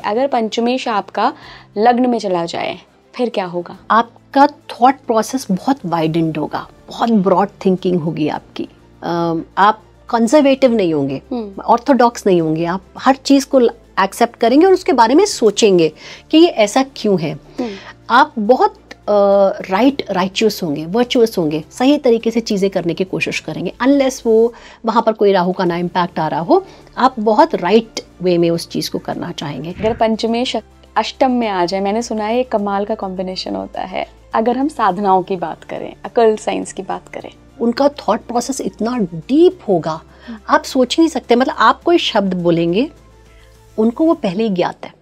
अगर पंचमेश आपका लग्न में चला जाए फिर क्या होगा? आपका थॉट प्रोसेस बहुत वाइडेंड होगा, बहुत ब्रॉड थिंकिंग होगी आपकी। आप कंजर्वेटिव नहीं होंगे, ऑर्थोडॉक्स नहीं होंगे, आप हर चीज को एक्सेप्ट करेंगे और उसके बारे में सोचेंगे कि ये ऐसा क्यों है। आप बहुत राइचियस होंगे, वर्चुअस होंगे, सही तरीके से चीज़ें करने की कोशिश करेंगे। अनलेस वो वहाँ पर कोई राहु का ना इम्पैक्ट आ रहा हो, आप बहुत राइट वे में उस चीज़ को करना चाहेंगे। अगर पंचमेश अष्टम में आ जाए, मैंने सुना है एक कमाल का कॉम्बिनेशन होता है। अगर हम साधनाओं की बात करें, अकल साइंस की बात करें, उनका थॉट प्रोसेस इतना डीप होगा, आप सोच नहीं सकते। मतलब आप कोई शब्द बोलेंगे, उनको वो पहले ही ज्ञात है।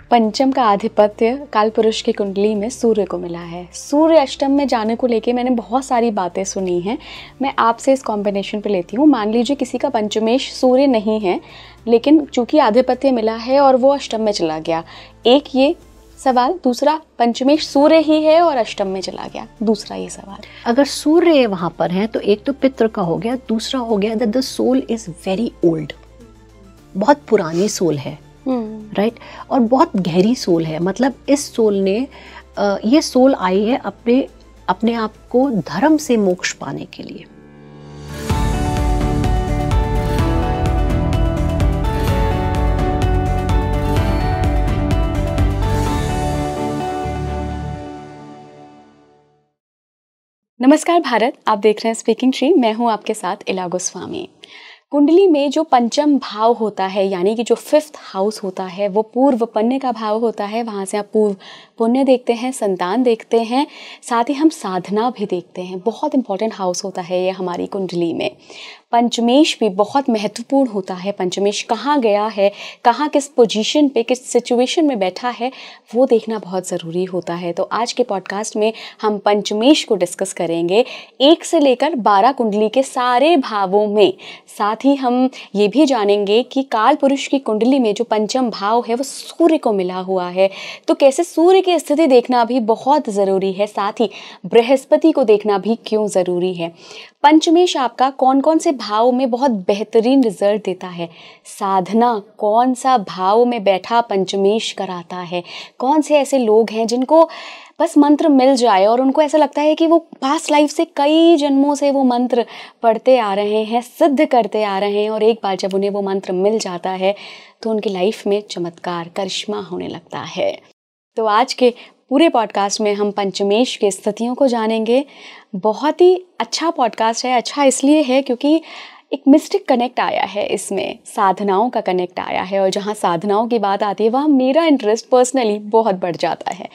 पंचम का आधिपत्य कालपुरुष की कुंडली में सूर्य को मिला है। सूर्य अष्टम में जाने को लेके मैंने बहुत सारी बातें सुनी हैं। मैं आपसे इस कॉम्बिनेशन पे लेती हूँ। मान लीजिए किसी का पंचमेश सूर्य नहीं है, लेकिन चूंकि आधिपत्य मिला है और वो अष्टम में चला गया। एक ये सवाल। दूसरा, पंचमेश सूर्य ही है और अष्टम में चला गया, दूसरा ये सवाल। अगर सूर्य वहाँ पर है तो एक तो पितृ का हो गया, दूसरा हो गया that the soul is very old, बहुत पुरानी सोल है, राइट, और बहुत गहरी सोल है। मतलब इस सोल ने ये सोल आई है अपने आप को धर्म से मोक्ष पाने के लिए। नमस्कार भारत, आप देख रहे हैं स्पीकिंग ट्री। मैं हूं आपके साथ इला गोस्वामी। कुंडली में जो पंचम भाव होता है, यानी कि जो 5th हाउस होता है, वो पूर्व पुण्य का भाव होता है। वहाँ से आप पूर्व पुण्य देखते हैं, संतान देखते हैं, साथ ही हम साधना भी देखते हैं। बहुत इंपॉर्टेंट हाउस होता है ये हमारी कुंडली में। पंचमेश भी बहुत महत्वपूर्ण होता है। पंचमेश कहाँ गया है, कहाँ किस पोजीशन पे, किस सिचुएशन में बैठा है, वो देखना बहुत ज़रूरी होता है। तो आज के पॉडकास्ट में हम पंचमेश को डिस्कस करेंगे, 1 से लेकर 12 कुंडली के सारे भावों में। साथ ही हम ये भी जानेंगे कि काल पुरुष की कुंडली में जो पंचम भाव है वो सूर्य को मिला हुआ है, तो कैसे सूर्य की स्थिति देखना भी बहुत ज़रूरी है। साथ ही बृहस्पति को देखना भी क्यों ज़रूरी है। पंचमेश आपका कौन कौन से भाव में बहुत बेहतरीन रिजल्ट देता है, साधना कौन सा भाव में बैठा पंचमेश कराता है, कौन से ऐसे लोग हैं जिनको बस मंत्र मिल जाए और उनको ऐसा लगता है कि वो पास्ट लाइफ से कई जन्मों से वो मंत्र पढ़ते आ रहे हैं, सिद्ध करते आ रहे हैं, और एक बार जब उन्हें वो मंत्र मिल जाता है तो उनकी लाइफ में चमत्कार, करिश्मा होने लगता है। तो आज के पूरे पॉडकास्ट में हम पंचमेश की स्थितियों को जानेंगे। बहुत ही अच्छा पॉडकास्ट है। अच्छा इसलिए है क्योंकि एक मिस्टिक कनेक्ट आया है इसमें, साधनाओं का कनेक्ट आया है, और जहाँ साधनाओं की बात आती है वहाँ मेरा इंटरेस्ट पर्सनली बहुत बढ़ जाता है।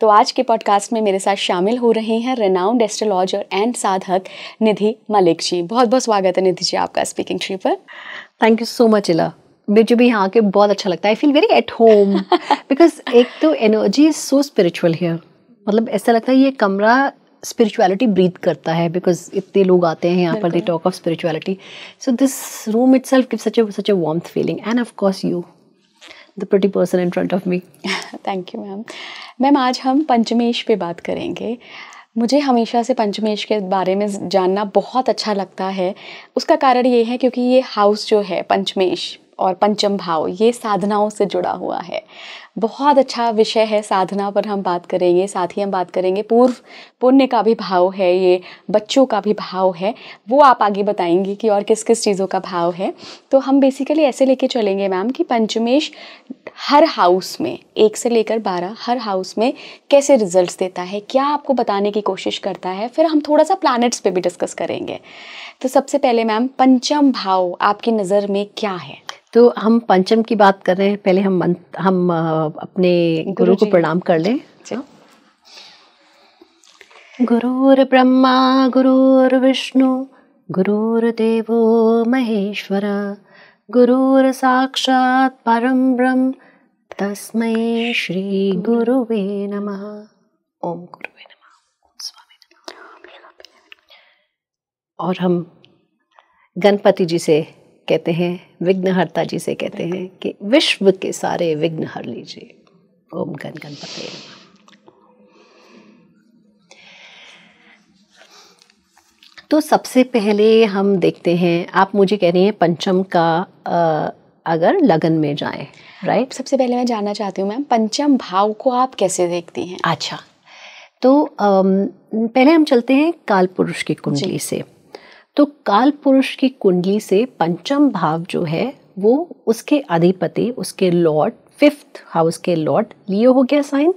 तो आज के पॉडकास्ट में मेरे साथ शामिल हो रही हैं रेनाउंड एस्ट्रोलॉजर एंड साधक निधि मलिक जी। बहुत बहुत स्वागत है निधि जी आपका स्पीकिंग ट्री पर। थैंक यू सो मच इला, मुझे भी यहाँ आके बहुत अच्छा लगता है। I feel very at home because एक तो energy is so spiritual here. मतलब ऐसा लगता है ये कमरा स्पिरिचुअलिटी ब्रीथ करता है, बिकॉज इतने लोग आते हैं यहाँ पर, they talk of spirituality. So this room itself gives such a warmth feeling, and of course you, the pretty person in front of me. Thank you ma'am. Ma'am आज हम पंचमेश पे बात करेंगे। मुझे हमेशा से पंचमेश के बारे में जानना बहुत अच्छा लगता है। उसका कारण ये है क्योंकि ये हाउस जो है पंचमेश और पंचम भाव, ये साधनाओं से जुड़ा हुआ है। बहुत अच्छा विषय है, साधना पर हम बात करेंगे। साथ ही हम बात करेंगे पूर्व पुण्य का भी भाव है, ये बच्चों का भी भाव है, वो आप आगे बताएंगी कि और किस किस चीज़ों का भाव है। तो हम बेसिकली ऐसे लेके चलेंगे मैम कि पंचमेश हर हाउस में 1 से लेकर 12 हर हाउस में कैसे रिजल्ट्स देता है, क्या आपको बताने की कोशिश करता है। फिर हम थोड़ा सा प्लैनेट्स पे भी डिस्कस करेंगे। तो सबसे पहले मैम, पंचम भाव आपकी नज़र में क्या है? तो हम पंचम की बात कर रहे हैं, पहले हम अपने गुरु को प्रणाम कर लें। गुरुर् ब्रह्मा गुरुर्विष्णु गुरुर्देवो महेश्वर गुरुर् साक्षात् परं ब्रह्म तस्मै श्री गुरुवे नमः। ओम गुरुवे नमः, ओम स्वामी नमः। और हम गणपति जी से कहते हैं, विघ्नहर्ता जी से कहते हैं कि विश्व के सारे विघ्न हर लीजिए। ओम गण गणपते नमः। तो सबसे पहले हम देखते हैं, आप मुझे कह रही हैं पंचम का अगर लगन में जाए, राइट। सबसे पहले मैं जानना चाहती हूँ मैम, पंचम भाव को आप कैसे देखती हैं? अच्छा, तो पहले हम चलते हैं काल पुरुष की कुंडली से। तो काल पुरुष की कुंडली से पंचम भाव जो है वो उसके अधिपति, उसके लॉर्ड, 5th हाउस के लॉर्ड लियो हो गया साइन,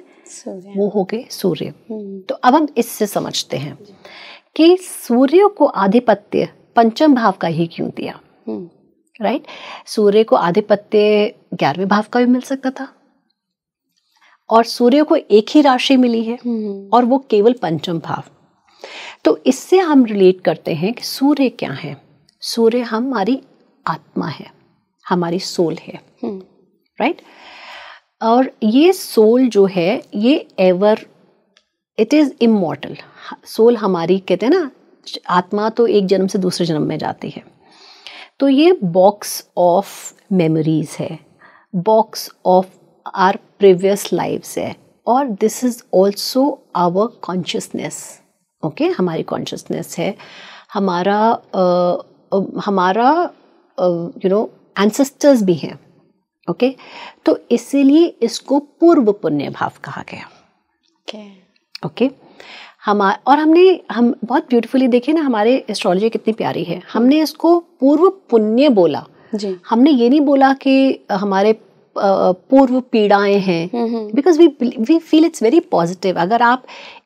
वो हो गए सूर्य। तो अब हम इससे समझते हैं कि सूर्य को आधिपत्य पंचम भाव का ही क्यों दिया, राइट। सूर्य को आधिपत्य 11वें भाव का भी मिल सकता था, और सूर्य को एक ही राशि मिली है और वो केवल पंचम भाव। तो इससे हम रिलेट करते हैं कि सूर्य क्या है। सूर्य हमारी आत्मा है, हमारी सोल है, राइट। और ये सोल जो है ये ever, it is immortal. Soul हमारी, कहते हैं ना, आत्मा तो एक जन्म से दूसरे जन्म में जाती है। तो ये बॉक्स ऑफ मेमोरीज है, box of our previous lives है, और this is also our consciousness. Okay, हमारी कॉन्शियसनेस है, हमारा एंसेस्टर्स भी हैं। ओके, तो इसीलिए इसको पूर्व पुण्य भाव कहा गया। ओके, और हम बहुत ब्यूटीफुली देखे ना, हमारे एस्ट्रोलॉजी कितनी प्यारी है। हमने इसको पूर्व पुण्य बोला जी। हमने ये नहीं बोला कि हमारे पूर्व पीड़ाएं हैं, because we feel it's very positive. अगर आप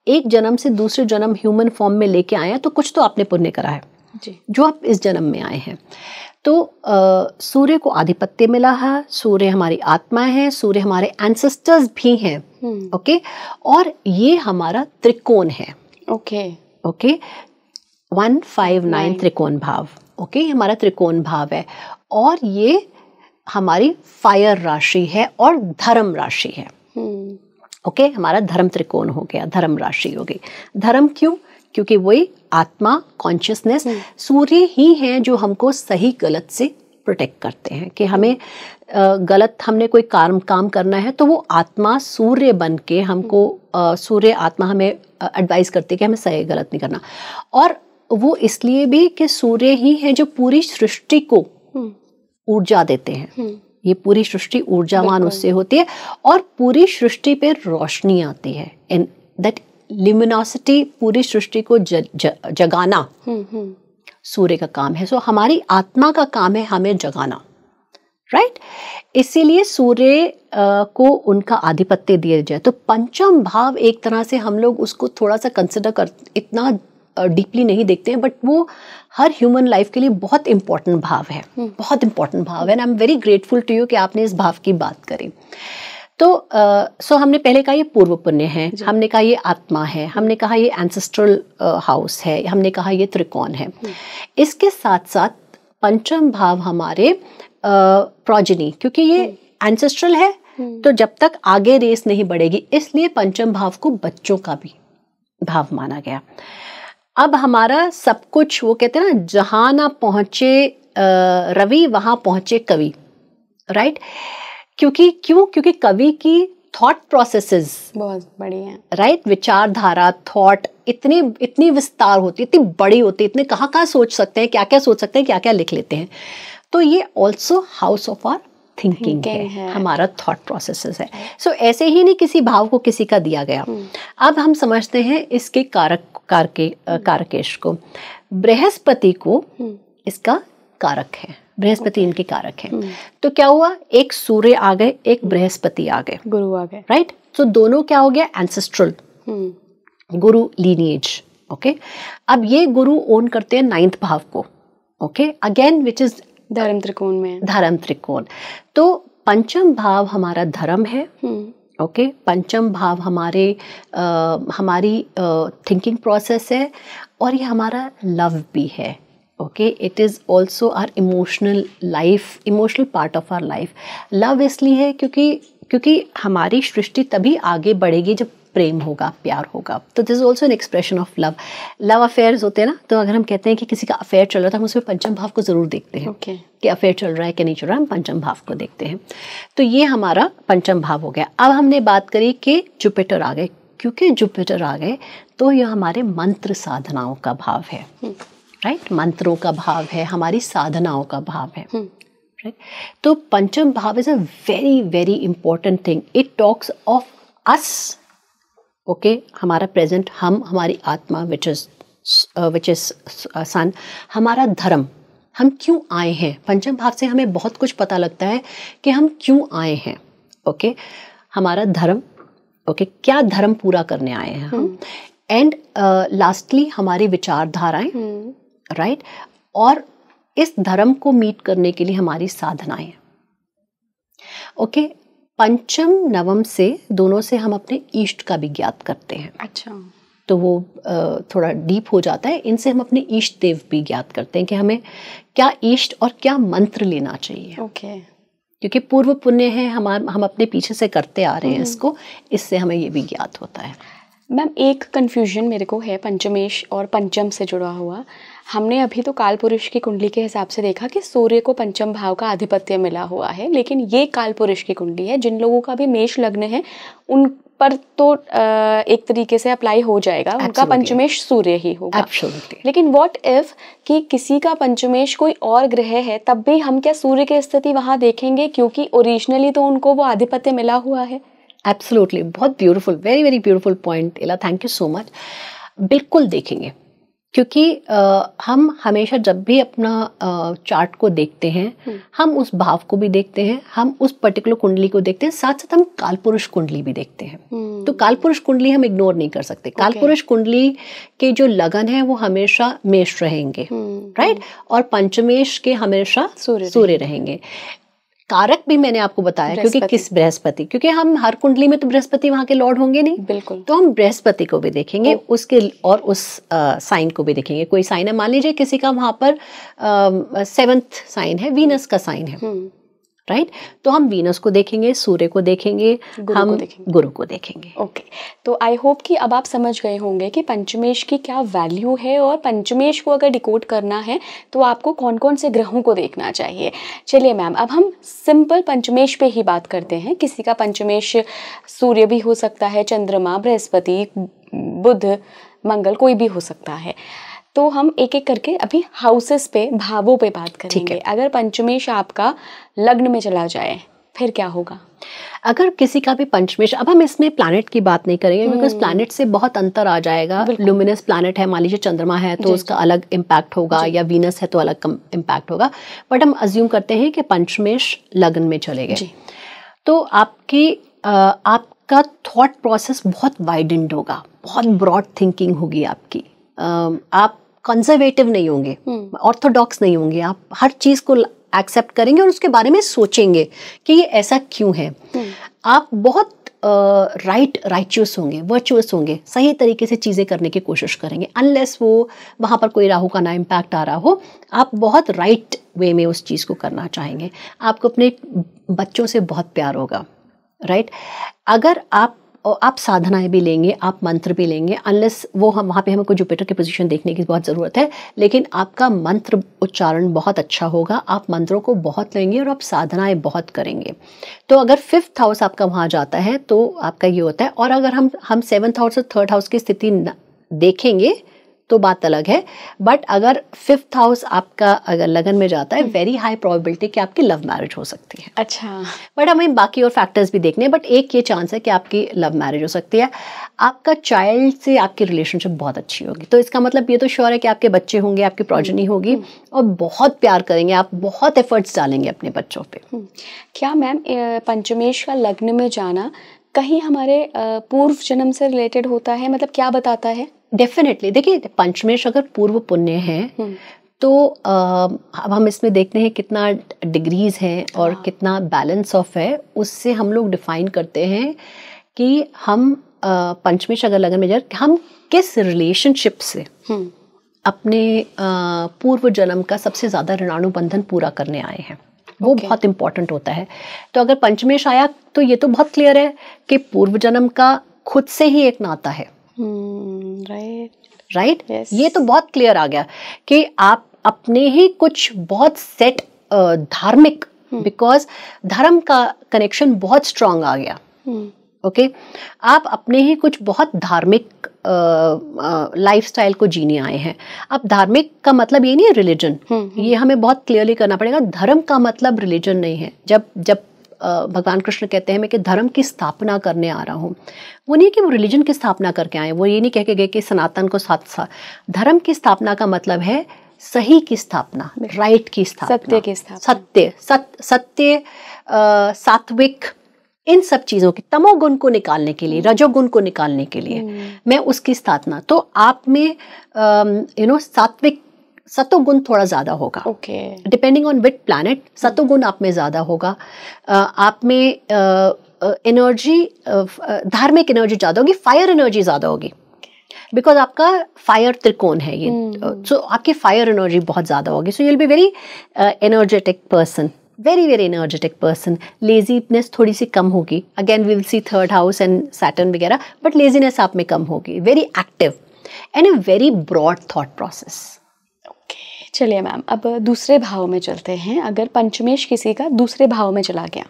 एक जन्म से दूसरे जन्म ह्यूमन फॉर्म में लेके आए हैं तो कुछ तो आपने पुण्य करा है जी, जो आप इस जन्म में आए हैं। तो सूर्य को आधिपत्य मिला है, सूर्य हमारी आत्मा है, सूर्य हमारे एंसेस्टर्स भी हैं। ओके, और ये हमारा त्रिकोण है। ओके, 159 त्रिकोण भाव। ओके, हमारा त्रिकोण भाव है, और ये हमारी फायर राशि है और धर्म राशि है। ओके, हमारा धर्म त्रिकोण हो गया, धर्म राशि हो गई। धर्म क्यों? क्योंकि वही आत्मा, कॉन्शियसनेस, सूर्य ही है जो हमको सही गलत से प्रोटेक्ट करते हैं। कि हमें गलत, हमने कोई काम करना है तो वो आत्मा सूर्य बन के हमको, सूर्य आत्मा हमें एडवाइस करती है कि हमें सही गलत नहीं करना। और वो इसलिए भी कि सूर्य ही है जो पूरी सृष्टि को ऊर्जा देते हैं। ये पूरी सृष्टि ऊर्जावान उससे होती है, और पूरी सृष्टि पे रोशनी आती है। एंड दैट ल्यूमिनोसिटी, पूरी सृष्टि को जगाना सूर्य का काम है। सो हमारी आत्मा का काम है हमें जगाना, राइट। इसीलिए सूर्य को उनका आधिपत्य दिया जाए। तो पंचम भाव एक तरह से हम लोग उसको थोड़ा सा कंसिडर कर, इतना डीपली नहीं देखते हैं, बट वो हर ह्यूमन लाइफ के लिए बहुत इंपॉर्टेंट भाव है, बहुत इंपॉर्टेंट भाव है। And I am very grateful to you कि आपने इस भाव की बात करी। तो सो हमने पहले कहा ये पूर्व पुण्य है, हमने कहा ये आत्मा है, हमने कहा ये एंसेस्ट्रल हाउस है, हमने कहा ये त्रिकोण है। इसके साथ साथ पंचम भाव हमारे प्रोजेनी, क्योंकि ये एंसेस्ट्रल है तो जब तक आगे रेस नहीं बढ़ेगी, इसलिए पंचम भाव को बच्चों का भी भाव माना गया। अब हमारा सब कुछ, वो कहते हैं ना, जहां ना पहुंचे रवि वहां पहुंचे कवि, राइट। क्योंकि कवि की थॉट प्रोसेसेस बहुत बड़ी हैं, राइट। विचारधारा, थॉट इतनी विस्तार होती है, इतनी बड़ी होती है, इतने कहाँ सोच सकते हैं, क्या क्या सोच सकते हैं, क्या क्या लिख लेते हैं। तो ये also house of our thinking है, हमारा थॉट प्रोसेसेस है। सो ऐसे ही नहीं किसी भाव को किसी का दिया गया। अब हम समझते हैं इसके कारकेश को। बृहस्पति को इसका कारक है, बृहस्पति इनके कारक है। तो क्या हुआ, एक सूर्य आ गए, एक बृहस्पति आ गए, गुरु आ गए, राइट। तो दोनों क्या हो गया, एंसेस्ट्रल, गुरु लीनिएज। ओके, अब ये गुरु ओन करते हैं 9th भाव को। ओके, अगेन विच इज धर्म त्रिकोण में, धर्म त्रिकोण। तो पंचम भाव हमारा धर्म है। ओके, पंचम भाव हमारी थिंकिंग प्रोसेस है, और ये हमारा लव भी है। Okay, it is also our emotional life, emotional part of our life. Love इसलिए है क्योंकि हमारी सृष्टि तभी आगे बढ़ेगी जब प्रेम होगा, प्यार होगा। तो this is also an expression of love. Love affairs होते हैं ना, तो अगर हम कहते हैं कि किसी का अफेयर चल रहा था, हम उसमें पंचम भाव को जरूर देखते हैं। कि अफेयर चल रहा है कि नहीं चल रहा है, हम पंचम भाव को देखते हैं। तो ये हमारा पंचम भाव हो गया। अब हमने बात करी कि जुपिटर आ गए। क्योंकि जुपिटर आ गए तो यह हमारे मंत्र साधनाओं का भाव है, राइट। मंत्रों का भाव है, हमारी साधनाओं का भाव है, राइट। तो पंचम भाव is a very very important thing. It talks of us, okay, हमारा प्रेजेंट, हम, हमारी आत्मा विच इज सन, हमारा धर्म, हम क्यों आए हैं। पंचम भाव से हमें बहुत कुछ पता लगता है कि हम क्यों आए हैं, ओके, हमारा धर्म, ओके, क्या धर्म पूरा करने आए हैं हम, एंड लास्टली हमारी विचारधाराएं, राइट, और इस धर्म को मीट करने के लिए हमारी साधनाएं, ओके। पंचम नवम से दोनों से हम अपने इष्ट का भी ज्ञात करते हैं। अच्छा, तो वो थोड़ा डीप हो जाता है। इनसे हम अपने इष्ट देव भी ज्ञात करते हैं कि हमें क्या इष्ट और क्या मंत्र लेना चाहिए, ओके। क्योंकि पूर्व पुण्य है, हम अपने पीछे से करते आ रहे हैं इसको, इससे हमें ये भी ज्ञात होता है। मैम एक कन्फ्यूजन मेरे को है पंचमेश और पंचम से जुड़ा हुआ। हमने अभी तो काल पुरुष की कुंडली के हिसाब से देखा कि सूर्य को पंचम भाव का आधिपत्य मिला हुआ है, लेकिन ये काल पुरुष की कुंडली है। जिन लोगों का भी मेष लग्न है उन पर तो एक तरीके से अप्लाई हो जाएगा, उनका पंचमेश सूर्य ही होगा। Absolutely. लेकिन व्हाट इफ कि किसी का पंचमेश कोई और ग्रह है, तब भी हम क्या सूर्य की स्थिति वहां देखेंगे, क्योंकि ओरिजिनली तो उनको वो आधिपत्य मिला हुआ है। एब्सोल्युटली, बहुत beautiful, very very beautiful point इला, थैंक यू सो मच। बिल्कुल देखेंगे, क्योंकि हम हमेशा जब भी अपना चार्ट को देखते हैं, हम उस भाव को भी देखते हैं, हम उस पर्टिकुलर कुंडली को देखते हैं, साथ साथ हम कालपुरुष कुंडली भी देखते हैं। तो कालपुरुष कुंडली हम इग्नोर नहीं कर सकते। कालपुरुष कुंडली के जो लगन है वो हमेशा मेष रहेंगे, राइट, और पंचमेश के हमेशा सूर्य रहेंगे। कारक भी मैंने आपको बताया, क्योंकि किस बृहस्पति, क्योंकि हम हर कुंडली में तो बृहस्पति वहां के लॉर्ड होंगे नहीं, बिल्कुल, तो हम बृहस्पति को भी देखेंगे, उसके और उस साइन को भी देखेंगे। कोई साइन है, मान लीजिए किसी का वहां पर 7th साइन है, वीनस का साइन है, राइट, तो हम वीनस को देखेंगे, सूर्य को देखेंगे, हम गुरु को देखेंगे। ओके, तो आई होप कि अब आप समझ गए होंगे कि पंचमेश की क्या वैल्यू है, और पंचमेश को अगर डिकोड करना है तो आपको कौन कौन से ग्रहों को देखना चाहिए। चलिए मैम, अब हम सिंपल पंचमेश पे ही बात करते हैं। किसी का पंचमेश सूर्य भी हो सकता है, चंद्रमा, बृहस्पति, बुध, मंगल, कोई भी हो सकता है। तो हम एक एक करके अभी हाउसेस पे, भावों पे बात करेंगे। अगर पंचमेश आपका लग्न में चला जाए फिर क्या होगा? अगर किसी का भी पंचमेश, अब हम इसमें प्लैनेट की बात नहीं करेंगे, बिकॉज प्लैनेट से बहुत अंतर आ जाएगा। लुमिनस प्लैनेट है, मान लीजिए चंद्रमा है तो उसका अलग इम्पैक्ट होगा, या वीनस है तो अलग इम्पैक्ट होगा, बट हम अज्यूम करते हैं कि पंचमेश लग्न में चले गए, तो आपका थॉट प्रोसेस बहुत वाइडेंड होगा, बहुत ब्रॉड थिंकिंग होगी आपकी। आप कंजर्वेटिव नहीं होंगे, ऑर्थोडॉक्स नहीं होंगे, आप हर चीज को एक्सेप्ट करेंगे और उसके बारे में सोचेंगे कि ये ऐसा क्यों है। आप बहुत राइचियस होंगे, वर्चुअस होंगे, सही तरीके से चीजें करने की कोशिश करेंगे, अनलेस वो वहां पर कोई राहु का ना इम्पैक्ट आ रहा हो। आप बहुत राइट वे में उस चीज को करना चाहेंगे। आपको अपने बच्चों से बहुत प्यार होगा, राइट। अगर आप साधनाएं भी लेंगे, आप मंत्र भी लेंगे, अनलेस वो हम वहाँ पे हमको जुपिटर की पोजीशन देखने की बहुत ज़रूरत है, लेकिन आपका मंत्र उच्चारण बहुत अच्छा होगा, आप मंत्रों को बहुत लेंगे और आप साधनाएं बहुत करेंगे। तो अगर 5th हाउस आपका वहाँ जाता है तो आपका ये होता है। और अगर हम 7th हाउस और 3rd हाउस की स्थिति देखेंगे तो बात अलग है, बट अगर 5th हाउस आपका अगर लगन में जाता है, वेरी हाई प्रोबेबिलिटी कि आपकी लव मैरिज हो सकती है। अच्छा, बट हमें बाकी और फैक्टर्स भी देखने हैं, बट एक ये चांस है कि आपकी लव मैरिज हो सकती है। आपका चाइल्ड से आपकी रिलेशनशिप बहुत अच्छी होगी, तो इसका मतलब ये तो श्योर है कि आपके बच्चे होंगे, आपकी प्रोजेनी होगी और बहुत प्यार करेंगे, आप बहुत एफर्ट्स डालेंगे अपने बच्चों पे। क्या मैम पंचमेश का लग्न में जाना कहीं हमारे पूर्व जन्म से रिलेटेड होता है, मतलब क्या बताता है? डेफिनेटली, देखिए पंचमेश अगर पूर्व पुण्य है तो अब हम इसमें देखते हैं कितना डिग्रीज हैं और कितना बैलेंस ऑफ है, उससे हम लोग डिफाइन करते हैं कि हम पंचमेश अगर लगन में जाए, हम किस रिलेशनशिप से अपने पूर्व जन्म का सबसे ज्यादा ऋणानुबंधन पूरा करने आए हैं, वो बहुत इंपॉर्टेंट होता है। तो अगर पंचमेश आया तो ये तो बहुत क्लियर है कि पूर्व जन्म का खुद से ही एक नाता है, राइट। ये तो बहुत क्लियर आ गया कि आप अपने ही कुछ बहुत सेट धार्मिक, बिकॉज धर्म का कनेक्शन बहुत स्ट्रांग आ गया, ओके। आप अपने ही कुछ बहुत धार्मिक लाइफस्टाइल को जीने आए हैं। अब धार्मिक का मतलब ये नहीं है रिलीजन, ये हमें बहुत क्लियरली करना पड़ेगा। धर्म का मतलब रिलीजन नहीं है। जब भगवान कृष्ण कहते हैं मैं कि धर्म की स्थापना करने आ रहा हूँ, वो नहीं कि वो रिलीजन की स्थापना करके आए, वो ये नहीं कह के गए कि सनातन को साथ। धर्म की स्थापना का मतलब है सही की स्थापना, राइट की स्थापना, सत्य की स्थापना, सत्य, सात्विक, इन सब चीजों की, तमोगुण को निकालने के लिए, रजोगुण को निकालने के लिए मैं उसकी स्थापना। तो आप में सात्विक सतोगुण थोड़ा ज्यादा होगा, डिपेंडिंग ऑन विच प्लैनेट सतोगुण आप में ज्यादा होगा। आप में एनर्जी, धार्मिक एनर्जी ज्यादा होगी, फायर एनर्जी ज्यादा होगी, बिकॉज आपका फायर त्रिकोण है ये, सो आपकी फायर एनर्जी बहुत ज्यादा होगी। So you will be very energetic person, very very energetic person. Laziness थोड़ी सी कम होगी, again we will see third house and Saturn वगैरह, बट लेजीनेस आप में कम होगी। Very active and a very broad thought process. चलिए मैम, अब दूसरे भाव में चलते हैं। अगर पंचमेश किसी का दूसरे भाव में चला गया,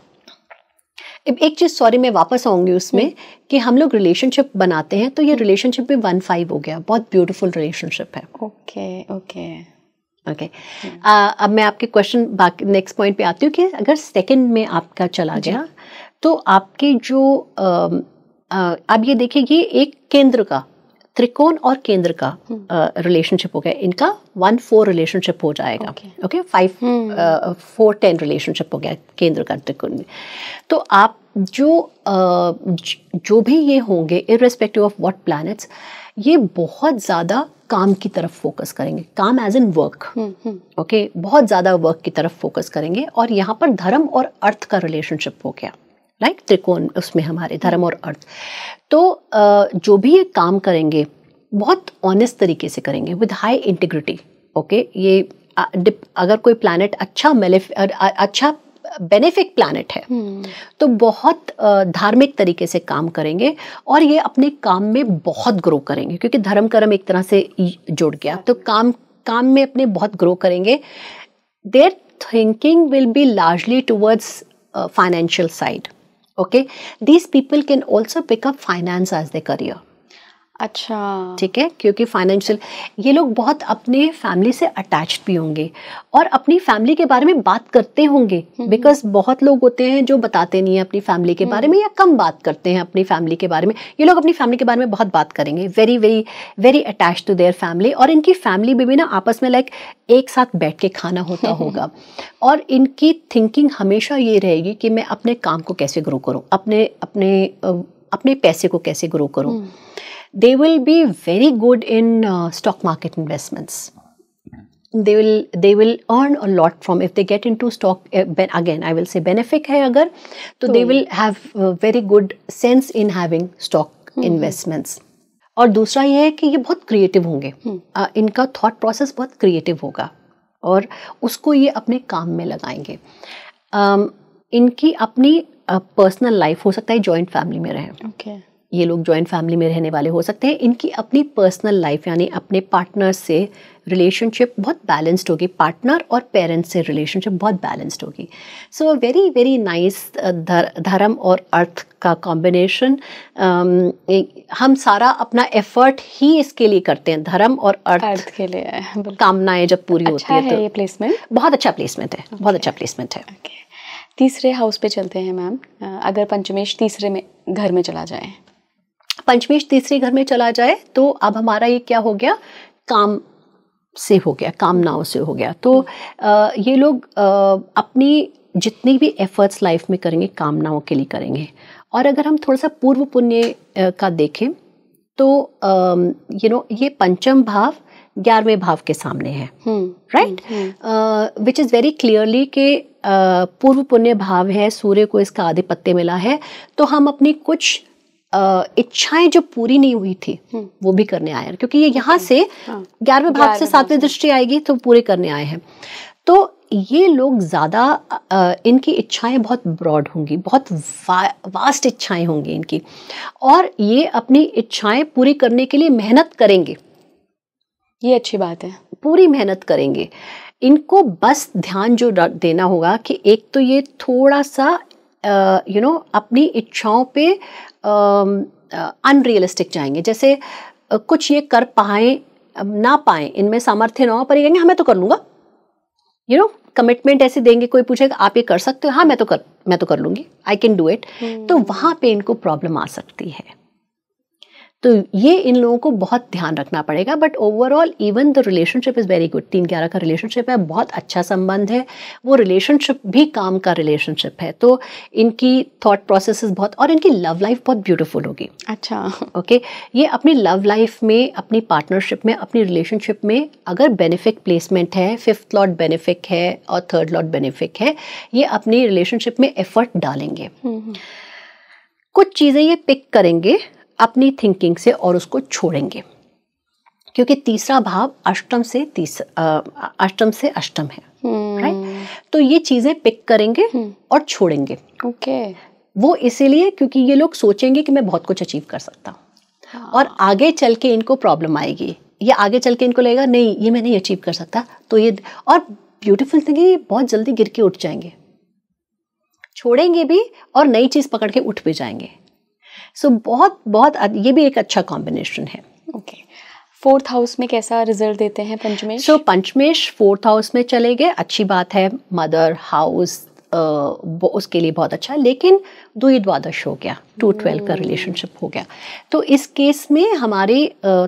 एक चीज, सॉरी मैं वापस आऊंगी उसमें, कि हम लोग रिलेशनशिप बनाते हैं तो ये रिलेशनशिप भी 1-5 हो गया, बहुत ब्यूटीफुल रिलेशनशिप है। ओके। अब मैं आपके क्वेश्चन बाकी नेक्स्ट पॉइंट पे आती हूँ कि अगर सेकंड में आपका चला गया तो आपके जो अब ये देखिए, ये एक केंद्र का, त्रिकोण और केंद्र का रिलेशनशिप हो गया, इनका 1-4 रिलेशनशिप हो जाएगा। ओके 5-4-10 रिलेशनशिप हो गया केंद्र का त्रिकोण में। तो आप जो भी ये होंगे, इररिस्पेक्टिव ऑफ व्हाट प्लैनेट्स, ये बहुत ज्यादा काम की तरफ फोकस करेंगे, काम एज इन वर्क। ओके, बहुत ज्यादा वर्क की तरफ फोकस करेंगे। और यहाँ पर धर्म और अर्थ का रिलेशनशिप हो गया, राइट, त्रिकोण उसमें हमारे धर्म और अर्थ। तो जो भी ये काम करेंगे बहुत ऑनेस्ट तरीके से करेंगे, विद हाई इंटीग्रिटी। ओके, ये अगर कोई प्लैनेट अच्छा बेनिफिक प्लैनेट है तो बहुत धार्मिक तरीके से काम करेंगे और ये अपने काम में बहुत ग्रो करेंगे, क्योंकि धर्म कर्म एक तरह से जुड़ गया, तो काम में अपने बहुत ग्रो करेंगे। There thinking will be largely towards financial side. Okay, these people can also pick up finance as their career. अच्छा, ठीक है, क्योंकि फाइनेंशियल ये लोग बहुत अपने फैमिली से अटैच्ड भी होंगे और अपनी फैमिली के बारे में बात करते होंगे, बिकॉज बहुत लोग होते हैं जो बताते नहीं है अपनी फैमिली के बारे में या कम बात करते हैं अपनी फैमिली के बारे में। ये लोग अपनी फैमिली के बारे में बहुत बात करेंगे, very very very attached to their family. और इनकी फैमिली में भी ना आपस में लाइक एक साथ बैठ के खाना होता होगा और इनकी थिंकिंग हमेशा ये रहेगी कि मैं अपने काम को कैसे ग्रो करूँ, अपने पैसे को कैसे ग्रो करूँ। They will be very good in stock market investments. They will earn a lot from, if they get into stock, again I will say benefic है अगर, तो they will have a very good sense in having stock investments. और दूसरा ये है कि ये बहुत क्रिएटिव होंगे, इनका थॉट प्रोसेस बहुत क्रिएटिव होगा और उसको ये अपने काम में लगाएंगे। इनकी अपनी पर्सनल लाइफ, हो सकता है जॉइंट फैमिली में रहें, ये लोग जॉइंट फैमिली में रहने वाले हो सकते हैं। इनकी अपनी पर्सनल लाइफ यानी अपने पार्टनर से रिलेशनशिप बहुत बैलेंस्ड होगी, पार्टनर और पेरेंट्स से रिलेशनशिप बहुत बैलेंस्ड होगी। सो वेरी वेरी नाइस धर्म और अर्थ का कॉम्बिनेशन। हम सारा एफर्ट एफर्ट ही इसके लिए करते हैं, धर्म और अर्थ के लिए। कामनाएं जब पूरी होती है तो ये प्लेसमेंट बहुत अच्छा प्लेसमेंट है, बहुत अच्छा प्लेसमेंट है। तीसरे हाउस पे चलते हैं मैम। अगर पंचमेश तीसरे में घर में चला जाए, पंचमेश तीसरे घर में चला जाए तो अब हमारा ये क्या हो गया, काम से हो गया, कामनाओं से हो गया। तो ये लोग अपनी जितनी भी एफर्ट्स लाइफ में करेंगे कामनाओं के लिए करेंगे। और अगर हम थोड़ा सा पूर्व पुण्य का देखें तो ये पंचम भाव 11वें भाव के सामने है, right, which is very clearly के पूर्व पुण्य भाव है, सूर्य को इसका आधिपत्य मिला है। तो हम अपनी कुछ इच्छाएं जो पूरी नहीं हुई थी वो भी करने आए हैं, क्योंकि ये यहाँ से 11वें भाव से 7वीं दृष्टि आएगी तो पूरे करने आए हैं। तो ये लोग ज़्यादा इनकी इच्छाएं बहुत ब्रॉड होंगी, बहुत वास्ट इच्छाएं होंगी इनकी, और ये अपनी इच्छाएं पूरी करने के लिए मेहनत करेंगे। ये अच्छी बात है, पूरी मेहनत करेंगे। इनको बस ध्यान जो देना होगा कि एक तो ये थोड़ा सा अपनी इच्छाओं पे अनरियलिस्टिक जाएंगे। जैसे कुछ ये कर पाए ना पाए, इनमें सामर्थ्य ना हो, पर ये कहेंगे हाँ मैं तो कर लूंगा, कमिटमेंट ऐसे देंगे, कोई पूछेगा आप ये कर सकते हो, हाँ मैं तो कर लूंगी, आई कैन डू इट, तो वहां पे इनको प्रॉब्लम आ सकती है। तो ये इन लोगों को बहुत ध्यान रखना पड़ेगा। But overall even the relationship is very good. 3-11 का रिलेशनशिप है, बहुत अच्छा संबंध है, वो रिलेशनशिप भी काम का रिलेशनशिप है, तो इनकी थॉट प्रोसेसेस बहुत, और इनकी लव लाइफ बहुत ब्यूटीफुल होगी। अच्छा, ओके ये अपनी लव लाइफ में, अपनी पार्टनरशिप में, अपनी रिलेशनशिप में अगर बेनिफिक प्लेसमेंट है, 5th लॉर्ड बेनिफिक है और 3rd लॉर्ड बेनिफिक है, ये अपनी रिलेशनशिप में एफर्ट डालेंगे। कुछ चीज़ें ये पिक करेंगे अपनी थिंकिंग से और उसको छोड़ेंगे, क्योंकि तीसरा भाव अष्टम से अष्टम है, राइट? तो ये चीजें पिक करेंगे और छोड़ेंगे। ओके वो इसीलिए क्योंकि ये लोग सोचेंगे कि मैं बहुत कुछ अचीव कर सकता हूँ, और आगे चल के इनको प्रॉब्लम आएगी, या आगे चल के इनको लगेगा नहीं ये मैं नहीं अचीव कर सकता, तो ये, और ब्यूटीफुल थिंग है, ये बहुत जल्दी गिर के उठ जाएंगे, छोड़ेंगे भी और नई चीज पकड़ के उठ भी जाएंगे। सो बहुत ये भी एक अच्छा कॉम्बिनेशन है। ओके 4th हाउस में कैसा रिजल्ट देते हैं पंचमेश? सो पंचमेश 4th हाउस में चले गए, अच्छी बात है। मदर हाउस उसके लिए बहुत अच्छा है, लेकिन 2 द्वादश हो गया, 2-12 का रिलेशनशिप हो गया, तो इस केस में हमारी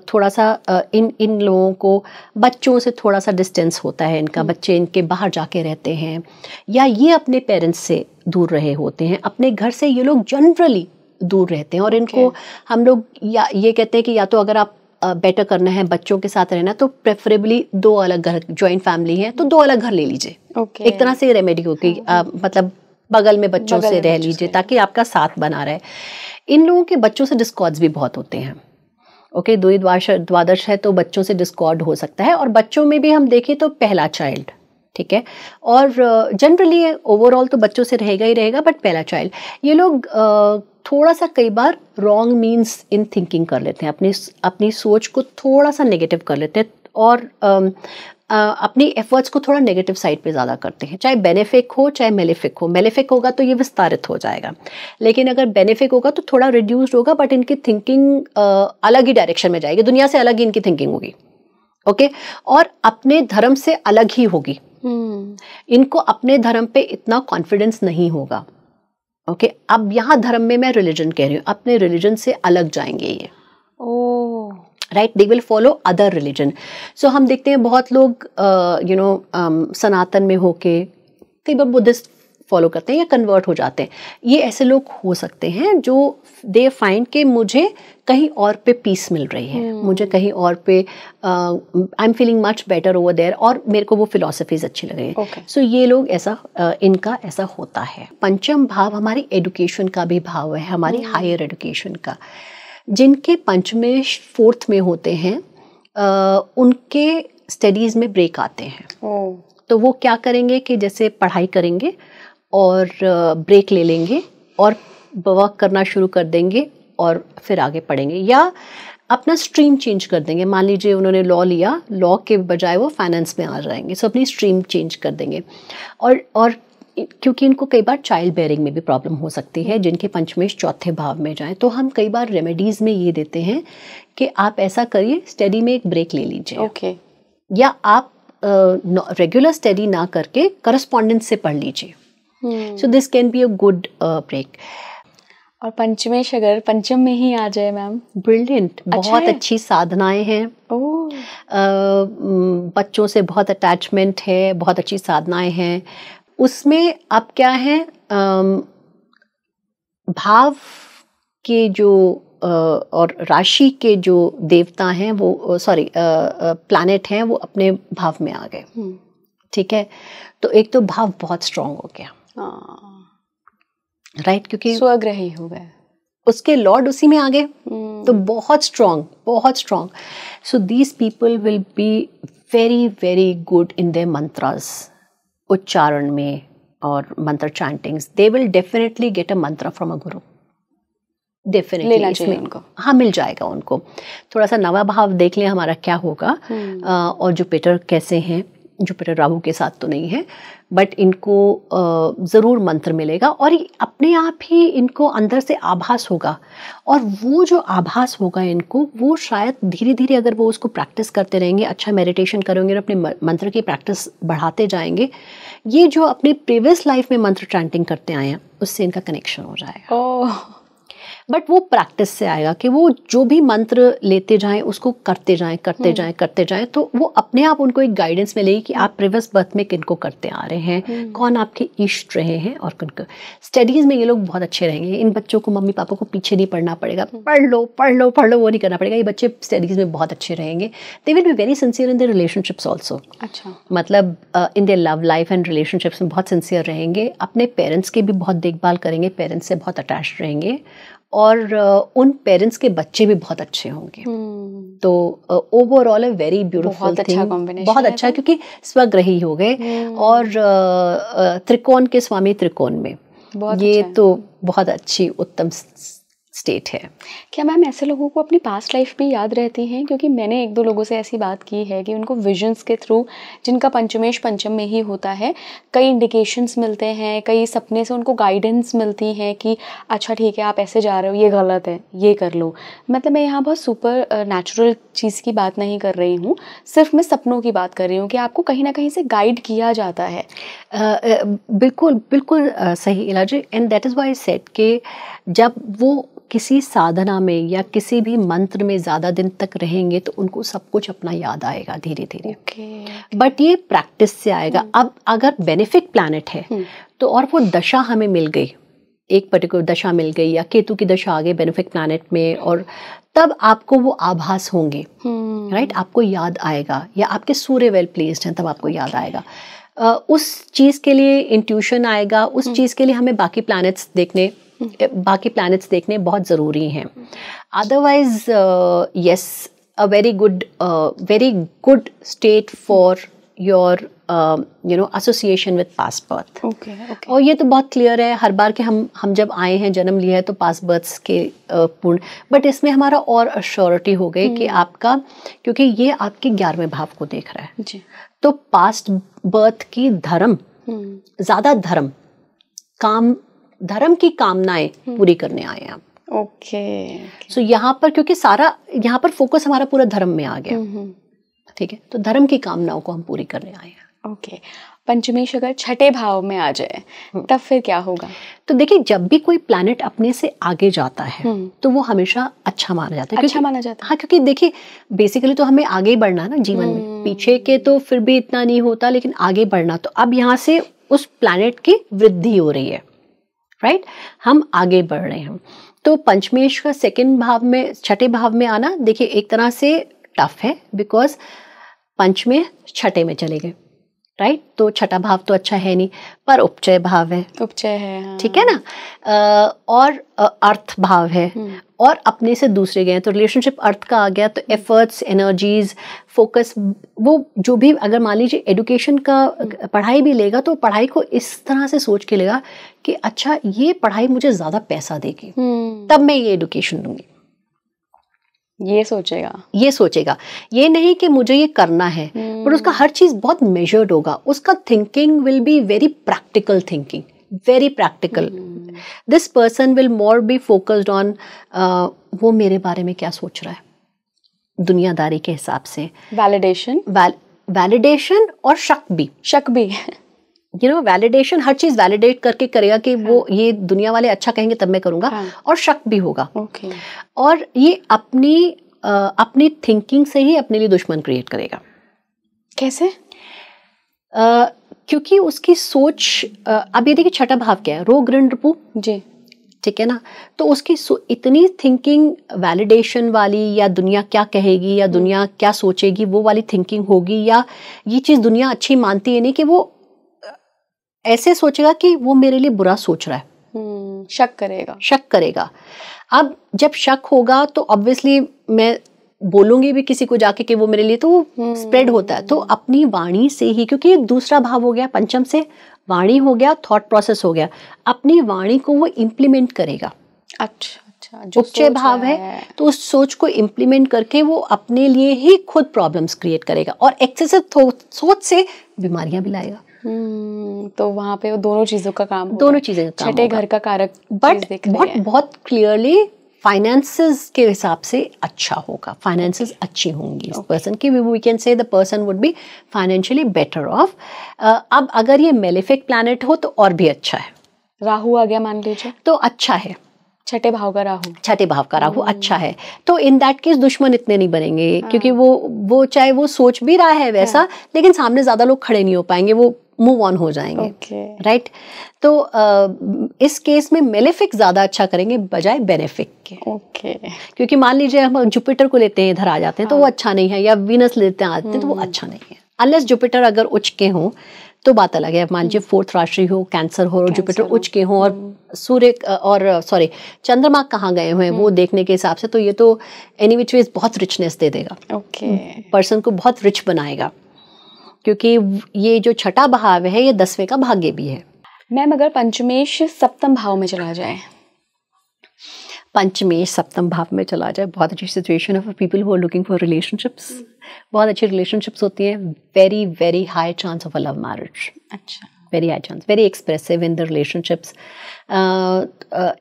थोड़ा सा इन लोगों को बच्चों से थोड़ा सा डिस्टेंस होता है इनका, बच्चे इनके बाहर जाके रहते हैं, या ये अपने पेरेंट्स से दूर रहे होते हैं, अपने घर से ये लोग जनरली दूर रहते हैं, और इनको हम लोग या ये कहते हैं कि या तो अगर आप बेटर करना है बच्चों के साथ रहना, तो प्रेफरेबली 2 अलग घर, जॉइंट फैमिली है तो 2 अलग घर ले लीजिए। एक तरह से रेमेडी होगी, मतलब बगल में बच्चों से रह लीजिए ताकि आपका साथ बना रहे। इन लोगों के बच्चों से डिस्कॉर्ड्स भी बहुत होते हैं। ओके 2 द्वादश है तो बच्चों से डिस्कॉर्ड हो सकता है, और बच्चों में भी हम देखें तो पहला चाइल्ड, ठीक है, और जनरली ओवरऑल तो बच्चों से रहेगा ही रहेगा, बट पहला चाइल्ड, ये लोग थोड़ा सा कई बार रॉन्ग मीन्स इन थिंकिंग कर लेते हैं, अपनी सोच को थोड़ा सा नेगेटिव कर लेते हैं, और अपनी एफर्ट्स को थोड़ा नेगेटिव साइड पे ज़्यादा करते हैं, चाहे बेनिफिक हो चाहे मेलेफिक हो। मेलेफिक होगा तो ये विस्तारित हो जाएगा, लेकिन अगर बेनिफिक होगा तो थोड़ा रिड्यूस्ड होगा, बट इनकी थिंकिंग अलग ही डायरेक्शन में जाएगी, दुनिया से अलग ही इनकी थिंकिंग होगी। ओके और अपने धर्म से अलग ही होगी। इनको अपने धर्म पे इतना कॉन्फिडेंस नहीं होगा। ओके अब यहाँ धर्म में मैं रिलीजन कह रही हूँ, अपने रिलीजन से अलग जाएंगे ये। Right, they will follow other religion. So हम देखते हैं बहुत लोग सनातन में होके कई बार बुद्धिस्ट फॉलो करते हैं या कन्वर्ट हो जाते हैं। ये ऐसे लोग हो सकते हैं जो दे फाइंड कि मुझे कहीं और पे पीस मिल रही है, मुझे कहीं और पे I am feeling much better over there, और मेरे को वो फिलॉसफीज अच्छी लग रही है। सो ये लोग ऐसा इनका ऐसा होता है। पंचम भाव हमारी एडुकेशन का भी भाव है, हमारी हायर एडुकेशन का। जिनके पंचमेश 4th में होते हैं उनके स्टडीज में ब्रेक आते हैं। तो वो क्या करेंगे कि जैसे पढ़ाई करेंगे और ब्रेक ले लेंगे और वर्क करना शुरू कर देंगे और फिर आगे पढ़ेंगे, या अपना स्ट्रीम चेंज कर देंगे। मान लीजिए उन्होंने लॉ लिया, लॉ के बजाय वो फाइनेंस में आ जाएंगे, सो अपनी स्ट्रीम चेंज कर देंगे। और क्योंकि इनको कई बार चाइल्ड बेयरिंग में भी प्रॉब्लम हो सकती है, जिनके पंचमेश 4थे भाव में जाए, तो हम कई बार रेमेडीज में ये देते हैं कि आप ऐसा करिए, स्टडी में एक ब्रेक ले लीजिए, या आप रेगुलर स्टडी ना करके करस्पॉन्डेंस से पढ़ लीजिए। So this can be a good break. और पंचमेश अगर पंचम में ही आ जाए मैम, ब्रिलियंट, बहुत अच्छी साधनाएं हैं। बच्चों से बहुत अटैचमेंट है, बहुत अच्छी साधनाएं हैं। उसमें अब क्या है, भाव के जो और राशि के जो देवता हैं वो प्लैनेट हैं वो अपने भाव में आ गए। ठीक है, तो एक तो भाव बहुत स्ट्रांग हो गया, राइट, क्योंकि स्वग्रही हो गए, उसके लॉर्ड उसी में आ गए, तो बहुत strong. So these people will be very very good in their mantras, उच्चारण में और mantra chantings. They will definitely get a mantra from a Guru, definitely इसमें उनको हाँ मिल जाएगा। उनको थोड़ा सा नवा भाव देख लें हमारा क्या होगा, और जुपिटर कैसे हैं, जुपिटर राहु के साथ तो नहीं है, बट इनको ज़रूर मंत्र मिलेगा और अपने आप ही इनको अंदर से आभास होगा। और वो जो आभास होगा इनको, वो शायद धीरे धीरे अगर वो उसको प्रैक्टिस करते रहेंगे, अच्छा मेडिटेशन करेंगे और अपने मंत्र की प्रैक्टिस बढ़ाते जाएंगे, ये जो अपने प्रीवियस लाइफ में मंत्र चैंटिंग करते आए हैं उससे इनका कनेक्शन हो जाएगा। ओह, बट वो प्रैक्टिस से आएगा कि वो जो भी मंत्र लेते जाएं उसको करते जाएं, तो वो अपने आप उनको एक गाइडेंस मिलेगी कि आप प्रीवियस बर्थ में किनको करते आ रहे हैं, कौन आपके इष्ट रहे हैं और किनको। स्टडीज़ में ये लोग बहुत अच्छे रहेंगे, इन बच्चों को मम्मी पापा को पीछे नहीं पढ़ना पड़ेगा, पढ़ लो वो नहीं करना पड़ेगा, ये बच्चे स्टडीज़ में बहुत अच्छे रहेंगे। They will be very sincere in their relationships also. अच्छा, मतलब in their love life and relationships में बहुत सिंसियर रहेंगे, अपने पेरेंट्स की भी बहुत देखभाल करेंगे, पेरेंट्स से बहुत अटैच रहेंगे और उन पेरेंट्स के बच्चे भी बहुत अच्छे होंगे। तो overall a very beautiful thing, बहुत अच्छा, क्योंकि स्वग्रही हो गए और त्रिकोण के स्वामी त्रिकोण में, ये तो बहुत अच्छी उत्तम स्टेट है। क्या मैम ऐसे लोगों को अपनी पास्ट लाइफ भी याद रहती हैं? क्योंकि मैंने एक दो लोगों से ऐसी बात की है कि उनको विजन्स के थ्रू, जिनका पंचमेश पंचम में ही होता है, कई इंडिकेशंस मिलते हैं, कई सपने से उनको गाइडेंस मिलती है कि अच्छा ठीक है आप ऐसे जा रहे हो, ये गलत है, ये कर लो। मतलब मैं यहाँ बहुत सुपर नेचुरल चीज़ की बात नहीं कर रही हूँ, सिर्फ मैं सपनों की बात कर रही हूँ कि आपको कहीं ना कहीं से गाइड किया जाता है। बिल्कुल सही इलाज। And that is why I said कि जब वो किसी साधना में या किसी भी मंत्र में ज़्यादा दिन तक रहेंगे तो उनको सब कुछ अपना याद आएगा धीरे धीरे। बट ये प्रैक्टिस से आएगा। अब अगर बेनिफिक प्लैनेट है तो, और वो दशा हमें मिल गई, एक पर्टिकुलर दशा मिल गई या केतु की दशा आ गई बेनिफिक प्लैनेट में, और तब आपको वो आभास होंगे, राइट, आपको याद आएगा, या आपके सूर्य वेल प्लेस्ड हैं तब आपको याद आएगा। उस चीज़ के लिए इंट्यूशन आएगा, उस चीज़ के लिए हमें बाकी प्लैनेट्स देखने बहुत ज़रूरी हैं। Otherwise yes, a very good state for your association with past birth. और ये तो बहुत क्लियर है हर बार कि हम जब आए हैं, जन्म लिया है तो पास्ट बर्थ्स के पूर्ण, बट इसमें हमारा और अश्योरिटी हो गई कि आपका, क्योंकि ये आपके 11वें भाव को देख रहा है जी। तो पास्ट बर्थ की ज़्यादा धर्म की कामनाएं पूरी करने आए हैं आप। ओके। सो यहाँ पर, क्योंकि यहाँ पर फोकस हमारा पूरा धर्म में आ गया, ठीक है, तो धर्म की कामनाओं को हम पूरी करने आए हैं। ओके। पंचमेश अगर छठे भाव में आ जाए तब फिर क्या होगा? तो देखिए, जब भी कोई प्लैनेट अपने से आगे जाता है तो वो हमेशा अच्छा माना जाता है। अच्छा माना जाता है, हाँ, क्योंकि देखिए बेसिकली तो हमें आगे ही बढ़ना है ना जीवन में, पीछे के तो फिर भी इतना नहीं होता, लेकिन आगे बढ़ना। तो अब यहाँ से उस प्लैनेट की वृद्धि हो रही है, राइट, हम आगे बढ़ रहे हैं। तो पंचमेश का सेकंड भाव में, छठे भाव में आना, देखिए एक तरह से टफ है, बिकॉज पंचमे छठे में चले गए, राइट, तो छठा भाव तो अच्छा है नहीं, पर उपचय भाव है, हाँ। ठीक है ना, और अर्थ भाव है, और अपने से दूसरे गए, तो रिलेशनशिप अर्थ का आ गया, तो एफर्ट्स, एनर्जीज, फोकस, वो जो भी, अगर मान लीजिए एडुकेशन का पढ़ाई भी लेगा तो पढ़ाई को इस तरह से सोच के लेगा कि अच्छा ये पढ़ाई मुझे ज़्यादा पैसा देगी, तब मैं ये एडुकेशन लूँगी, ये सोचेगा, ये नहीं कि मुझे ये करना है, पर उसका हर चीज़ बहुत मेजर्ड होगा, उसका thinking will be very practical thinking, very practical. This person will more be focused on वो मेरे बारे में क्या सोच रहा है दुनियादारी के हिसाब से, वैलिडेशन और शक भी वैलिडेशन, हर चीज वैलिडेट करके करेगा कि वो ये दुनिया वाले अच्छा कहेंगे तब मैं करूंगा, और शक भी होगा। और ये अपनी थिंकिंग से ही अपने लिए दुश्मन क्रिएट करेगा। कैसे? क्योंकि उसकी सोच, अब ये देखिए छठा भाव क्या है, रोग ऋण रिपु जी, ठीक है ना, तो उसकी इतनी थिंकिंग वैलिडेशन वाली, या दुनिया क्या कहेगी या दुनिया क्या सोचेगी वो वाली थिंकिंग होगी, या ये चीज़ दुनिया अच्छी मानती है नहीं, कि वो ऐसे सोचेगा कि वो मेरे लिए बुरा सोच रहा है, शक करेगा। अब जब शक होगा तो ऑब्वियसली मैं बोलूंगी भी किसी को जाके कि वो मेरे लिए, तो वो स्प्रेड होता है। तो अपनी वाणी से ही, क्योंकि ये दूसरा भाव हो गया, पंचम से वाणी हो गया, थॉट प्रोसेस हो गया, अपनी वाणी को वो इम्प्लीमेंट करेगा। अच्छा, अच्छा, जो उच्च भाव है तो उस सोच को इम्प्लीमेंट करके वो अपने लिए ही खुद प्रॉब्लम्स क्रिएट करेगा और एक्सेसिव सोच से बीमारियां भी लाएगा। तो वहाँ पे वो दोनों चीजों का काम होगा। दोनों चीजें का काम छठे होगा। घर का कारक बट बहुत क्लियरली फाइनेंसेस के हिसाब से अच्छा होगा, फाइनेंसेस अच्छी होंगी इस पर्सन की। We can say the person would be financially better off. अब अगर ये मेलेफिक प्लैनेट हो तो और भी अच्छा है। राहु आ गया मान लीजिए तो अच्छा है, छठे भाव का राहु, छठे भाव का राहु अच्छा है। तो इन दैट केस दुश्मन इतने नहीं बनेंगे, क्योंकि वो चाहे वो सोच भी रहा है वैसा, लेकिन सामने ज्यादा लोग खड़े नहीं हो पाएंगे, वो मूव ऑन हो जाएंगे। राइट। तो इस केस में मेलेफिक ज्यादा अच्छा करेंगे बजाय बेनेफिक के। क्योंकि मान लीजिए हम जुपिटर को लेते हैं, इधर आ जाते हैं तो वो अच्छा नहीं है, या वीनस लेते हैं आते हैं तो वो अच्छा नहीं है। अनलेस जुपिटर अगर उच्च के हों तो बात अलग है। मान लीजिए 4th राशि हो, कैंसर हो और जुपिटर उच्च के हों, और सूर्य और चंद्रमा कहाँ गए हुए हैं वो देखने के हिसाब से, तो ये तो एनी विच वेज बहुत रिचनेस दे देगा, पर्सन को बहुत रिच बनाएगा। क्योंकि ये जो छठा भाव है ये 10वें का भाग्य भी है। मैम अगर पंचमेश सप्तम भाव में चला जाए, पंचमेश सप्तम भाव में चला जाए, बहुत अच्छी सिचुएशन है for people who are looking for relationships. बहुत अच्छी रिलेशनशिप्स होती हैं। Very very high chance of a love marriage. अच्छा, very high chance, very expressive in the relationships.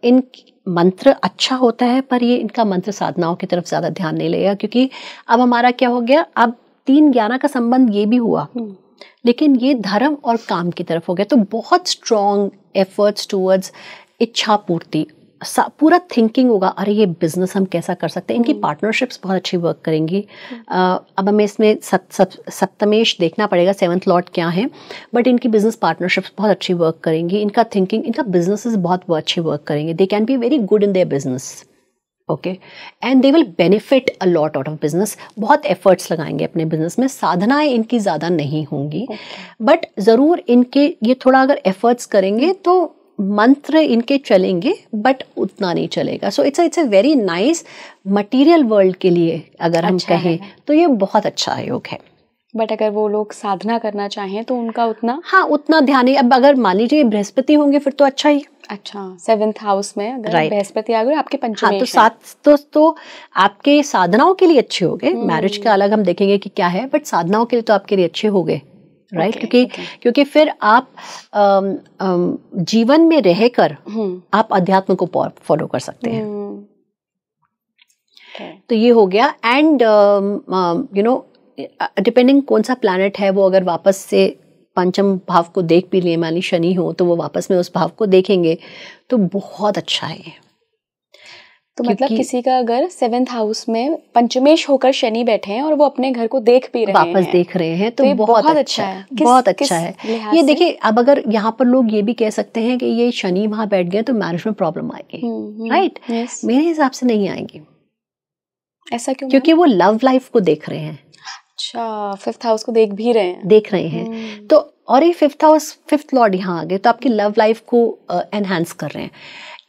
इन मंत्र अच्छा होता है, पर ये इनका मंत्र साधनाओं की तरफ ज़्यादा ध्यान नहीं लेगा, क्योंकि अब हमारा क्या हो गया, अब 3-11 का संबंध ये भी हुआ, लेकिन ये धर्म और काम की तरफ हो गया। तो बहुत स्ट्रॉन्ग एफर्ट्स टूवर्ड्स इच्छा पूर्ति, पूरा थिंकिंग होगा, अरे ये बिजनेस हम कैसा कर सकते हैं। इनकी पार्टनरशिप्स बहुत अच्छी वर्क करेंगी। अब हमें इसमें सप्तमेश देखना पड़ेगा, 7th लॉर्ड क्या है, बट इनकी बिजनेस पार्टनरशिप्स बहुत अच्छी वर्क करेंगी। इनका थिंकिंग, इनका बिजनेसेस बहुत अच्छे वर्क करेंगे। They can be very good in their business, okay, and they will benefit a lot out of business. बहुत एफर्ट्स लगाएंगे अपने बिजनेस में। साधनाएं इनकी ज़्यादा नहीं होंगी, बट ज़रूर इनके ये थोड़ा अगर एफर्ट्स करेंगे तो मंत्र इनके चलेंगे, बट उतना नहीं चलेगा। So it's a very nice material world के लिए अगर हम कहें तो ये बहुत अच्छा योग है। बट अगर वो लोग साधना करना चाहें तो उनका उतना, हाँ, उतना ध्यान नहीं। अब अगर मान लीजिए बृहस्पति होंगे फिर तो अच्छा ही। अच्छा, 7th हाउस में अगर बृहस्पति आ गए आपके पंचमेश, हाँ, तो 7 तो आपके साधनाओं के लिए अच्छे हो गए। मैरिज का अलग हम देखेंगे कि क्या है, बट साधनाओं के लिए तो आपके लिए अच्छे हो गए। राइट। क्योंकि फिर आप जीवन में रहकर आप अध्यात्म को फॉलो कर सकते हैं। तो ये हो गया। एंड यू नो, डिपेंडिंग कौन सा प्लैनेट है वो अगर वापस से पंचम भाव को देख भी लिए, मान ली शनि हो तो वो वापस में उस भाव को देखेंगे तो बहुत अच्छा है। तो मतलब किसी का अगर 7th हाउस में पंचमेश होकर शनि बैठे हैं और वो अपने घर को देख भी रहे हैं, वापस देख रहे हैं, तो बहुत अच्छा है। बहुत अच्छा है ये। देखिए, अब अगर यहाँ पर लोग ये भी कह सकते हैं कि ये शनि वहां बैठ गए तो मैरिज में प्रॉब्लम आएगी, राइट? मेरे हिसाब से नहीं आएगी। ऐसा क्यों? क्योंकि वो लव लाइफ को देख रहे हैं। अच्छा, 5th हाउस को देख भी रहे हैं, देख रहे हैं। तो और ये 5th हाउस, 5th लॉर्ड यहाँ आ गए तो आपकी लव लाइफ को एनहांस कर रहे हैं।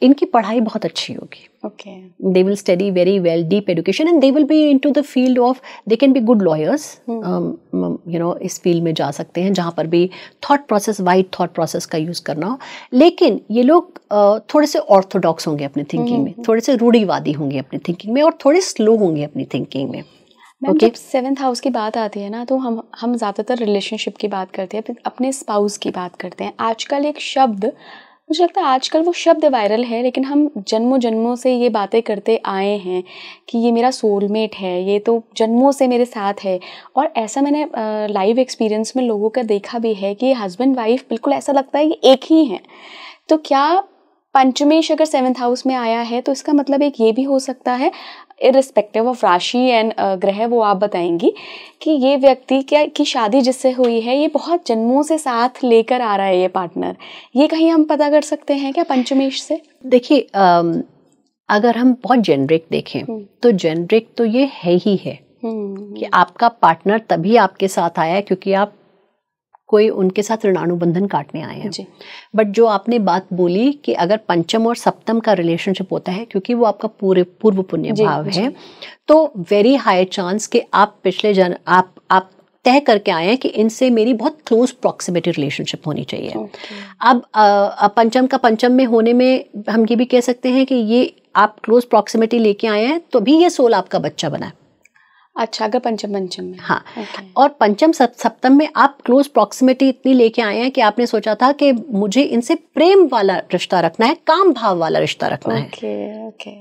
इनकी पढ़ाई बहुत अच्छी होगी। Okay. They will study very well, deep education, and they will be into the field of, they can be good lawyers. You know, इस फील्ड में जा सकते हैं जहाँ पर भी thought process, wide thought process का यूज करना हो। लेकिन ये लोग थोड़े से ऑर्थोडॉक्स होंगे अपनी थिंकिंग में, थोड़े से रूढ़िवादी होंगे अपनी थिंकिंग में, और थोड़े स्लो होंगे अपनी थिंकिंग में। जब 7th हाउस की बात आती है ना, तो हम ज़्यादातर रिलेशनशिप की बात करते हैं, अपने स्पाउस की बात करते हैं। आजकल एक शब्द, मुझे लगता है आजकल वो शब्द वायरल है, लेकिन हम जन्मों जन्मों से ये बातें करते आए हैं कि ये मेरा सोलमेट है, ये तो जन्मों से मेरे साथ है। और ऐसा मैंने लाइव एक्सपीरियंस में लोगों का देखा भी है कि हस्बैंड वाइफ बिल्कुल ऐसा लगता है कि एक ही हैं। तो क्या पंचमेश अगर 7th हाउस में आया है तो इसका मतलब एक ये भी हो सकता है, इररिस्पेक्टिव ऑफ राशि एंड ग्रह, वो आप बताएंगी कि ये व्यक्ति क्या की शादी जिससे हुई है ये बहुत जन्मों से साथ लेकर आ रहा है ये पार्टनर, ये कहीं हम पता कर सकते हैं क्या पंचमेश से? देखिए, अगर हम बहुत जेनरिक देखें तो जेनरिक तो ये है ही है कि आपका पार्टनर तभी आपके साथ आया है क्योंकि आप कोई उनके साथ ऋणानुबंधन काटने आए हैं। बट जो आपने बात बोली कि अगर पंचम और सप्तम का रिलेशनशिप होता है, क्योंकि वो आपका पूर्व पुण्य भाव है, तो वेरी हाई चांस कि आप पिछले आप तय करके आए हैं कि इनसे मेरी बहुत क्लोज प्रॉक्सिमिटी रिलेशनशिप होनी चाहिए। अब पंचम का पंचम में होने में हम ये भी कह सकते हैं कि ये आप क्लोज प्रॉक्सिमिटी लेके आए हैं तो भी ये सोल आपका बच्चा बना है। अच्छा, अगर पंचम में। हाँ, और पंचम सप्तम में आप क्लोज प्रॉक्सिमिटी इतनी लेके आए हैं कि आपने सोचा था कि मुझे इनसे प्रेम वाला रिश्ता रखना है, काम भाव वाला रिश्ता रखना है।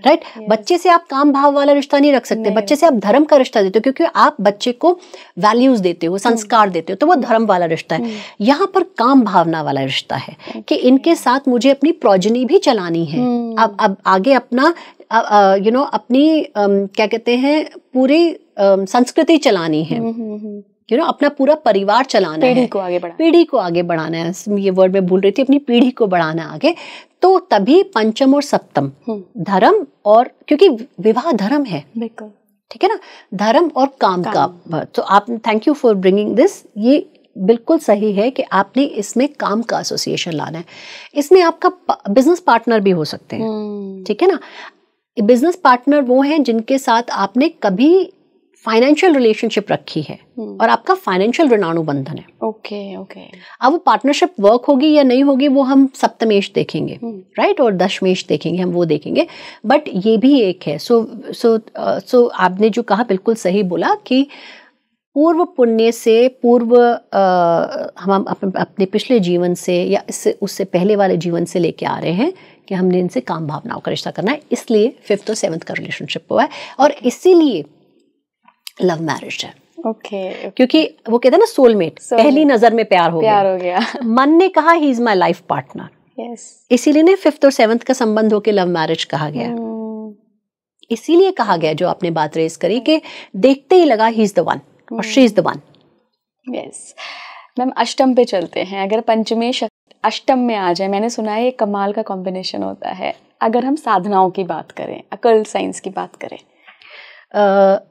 राइट? बच्चे से आप काम भाव वाला रिश्ता नहीं रख सकते, बच्चे से आप धर्म का रिश्ता देते हो, क्योंकि आप बच्चे को वैल्यूज देते हो, संस्कार देते हो, तो वो धर्म वाला रिश्ता है। यहाँ पर काम भावना वाला रिश्ता है कि इनके साथ मुझे अपनी प्रोजनी भी चलानी है। अब आगे अपना अपनी क्या कहते हैं पूरी संस्कृति चलानी है, अपना पूरा परिवार चलाना है, पीढ़ी को आगे बढ़ाना है। ये वर्ड मैं भूल रही थी, अपनी पीढ़ी को बढ़ाना आगे। तो तभी पंचम और सप्तम धर्म, और क्योंकि विवाह धर्म है, ठीक है ना, धर्म और काम का। तो आप thank you for bringing this, ये बिल्कुल सही है कि आपने इसमें काम का एसोसिएशन लाना है। इसमें आपका बिजनेस पार्टनर भी हो सकते हैं, ठीक है ना। बिजनेस पार्टनर वो हैं जिनके साथ आपने कभी फाइनेंशियल रिलेशनशिप रखी है और आपका फाइनेंशियल ऋणानुबंधन है। ओके। अब वो पार्टनरशिप वर्क होगी या नहीं होगी वो हम सप्तमेश देखेंगे, राइट, और दशमेश देखेंगे, हम वो देखेंगे। बट ये भी एक है। सो आपने जो कहा बिल्कुल सही बोला कि पूर्व पुण्य से, पूर्व हम अपने पिछले जीवन से या उससे पहले वाले जीवन से लेके आ रहे हैं कि हमने इनसे काम भावनाओं का रिश्ता करना है, इसलिए 5th और 7th का रिलेशनशिप हुआ है, और इसीलिए लव मैरिज है। ओके। क्योंकि वो कहते हैं ना सोलमेट, पहली नजर में प्यार हो गया। मन ने कहा he is my life partner, इसीलिए ने 5th और 7th का संबंध होके लव मैरिज कहा गया। इसीलिए कहा गया, जो आपने बात रेज करी कि देखते ही लगा ही इज द वन और she is the one. Yes ma'am, अष्टम पे चलते हैं। अगर पंचमेश अष्टम में आ जाए, मैंने सुना है ये कमाल का कॉम्बिनेशन होता है। अगर हम साधनाओं की बात करें, अकल्ट साइंस की बात करें,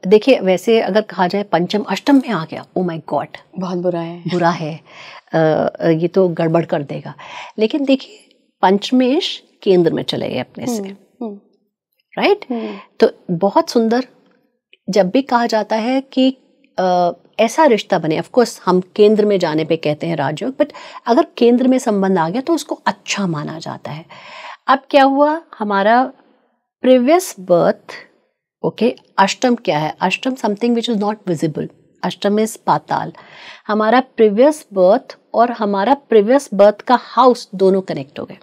देखिए वैसे अगर कहा जाए पंचम अष्टम में आ गया, ओ माय गॉड, बहुत बुरा है, ये तो गड़बड़ कर देगा। लेकिन देखिए पंचमेश केंद्र में चले गए अपने से, राइट। तो बहुत सुंदर। जब भी कहा जाता है कि ऐसा रिश्ता बने, ऑफ कोर्स हम केंद्र में जाने पे कहते हैं राजयोग, बट अगर केंद्र में संबंध आ गया तो उसको अच्छा माना जाता है। अब क्या हुआ, हमारा प्रीवियस बर्थ, ओके, अष्टम क्या है, अष्टम something which is not visible, अष्टम इज पाताल। हमारा प्रीवियस बर्थ और हमारा प्रीवियस बर्थ का हाउस दोनों कनेक्ट हो गए,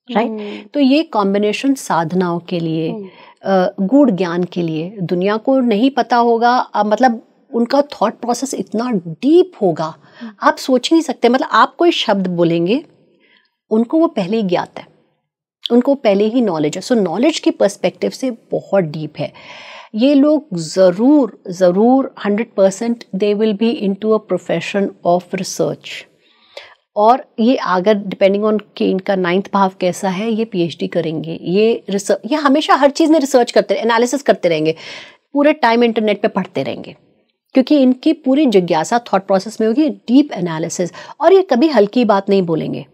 राइट। तो ये कॉम्बिनेशन साधनाओं के लिए, गूढ़ ज्ञान के लिए, दुनिया को नहीं पता होगा, मतलब उनका थॉट प्रोसेस इतना डीप होगा, आप सोच नहीं सकते। मतलब आप कोई शब्द बोलेंगे, उनको वो पहले ही ज्ञात है, उनको पहले ही नॉलेज है। सो नॉलेज की पर्सपेक्टिव से बहुत डीप है। ये लोग ज़रूर 100% they will be into a profession of research, और ये अगर डिपेंडिंग ऑन कि इनका 9th भाव कैसा है, ये PhD करेंगे, ये रिसर्च, ये हमेशा हर चीज़ में रिसर्च करते, एनालिसिस करते रहेंगे, पूरे टाइम इंटरनेट पे पढ़ते रहेंगे, क्योंकि इनकी पूरी जिज्ञासा थॉट प्रोसेस में होगी, डीप एनालिसिस। और ये कभी हल्की बात नहीं बोलेंगे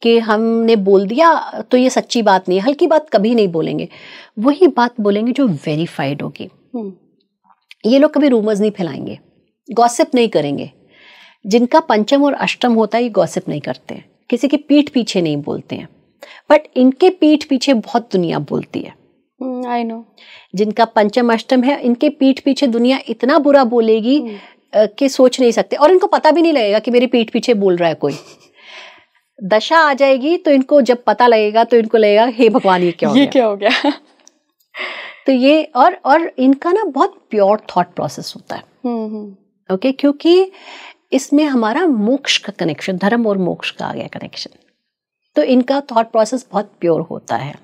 कि हमने बोल दिया तो ये सच्ची बात नहीं है, हल्की बात कभी नहीं बोलेंगे, वही बात बोलेंगे जो वेरीफाइड होगी। ये लोग कभी रूमर्स नहीं फैलाएंगे, गॉसिप नहीं करेंगे। जिनका पंचम और अष्टम होता है, ये गॉसिप नहीं करते हैं, किसी की पीठ पीछे नहीं बोलते हैं, बट इनके पीठ पीछे बहुत दुनिया बोलती है। I know. जिनका पंचम अष्टम है, इनके पीठ पीछे दुनिया इतना बुरा बोलेगी कि सोच नहीं सकते, और इनको पता भी नहीं लगेगा कि मेरे पीठ पीछे बोल रहा है कोई। दशा आ जाएगी तो इनको जब पता लगेगा तो इनको लगेगा हे भगवान, ये क्या हो गया। तो ये और इनका ना बहुत प्योर थॉट प्रोसेस होता है, ओके, क्योंकि इसमें हमारा मोक्ष का कनेक्शन, धर्म और मोक्ष का आ गया कनेक्शन, तो इनका थॉट प्रोसेस बहुत प्योर होता है।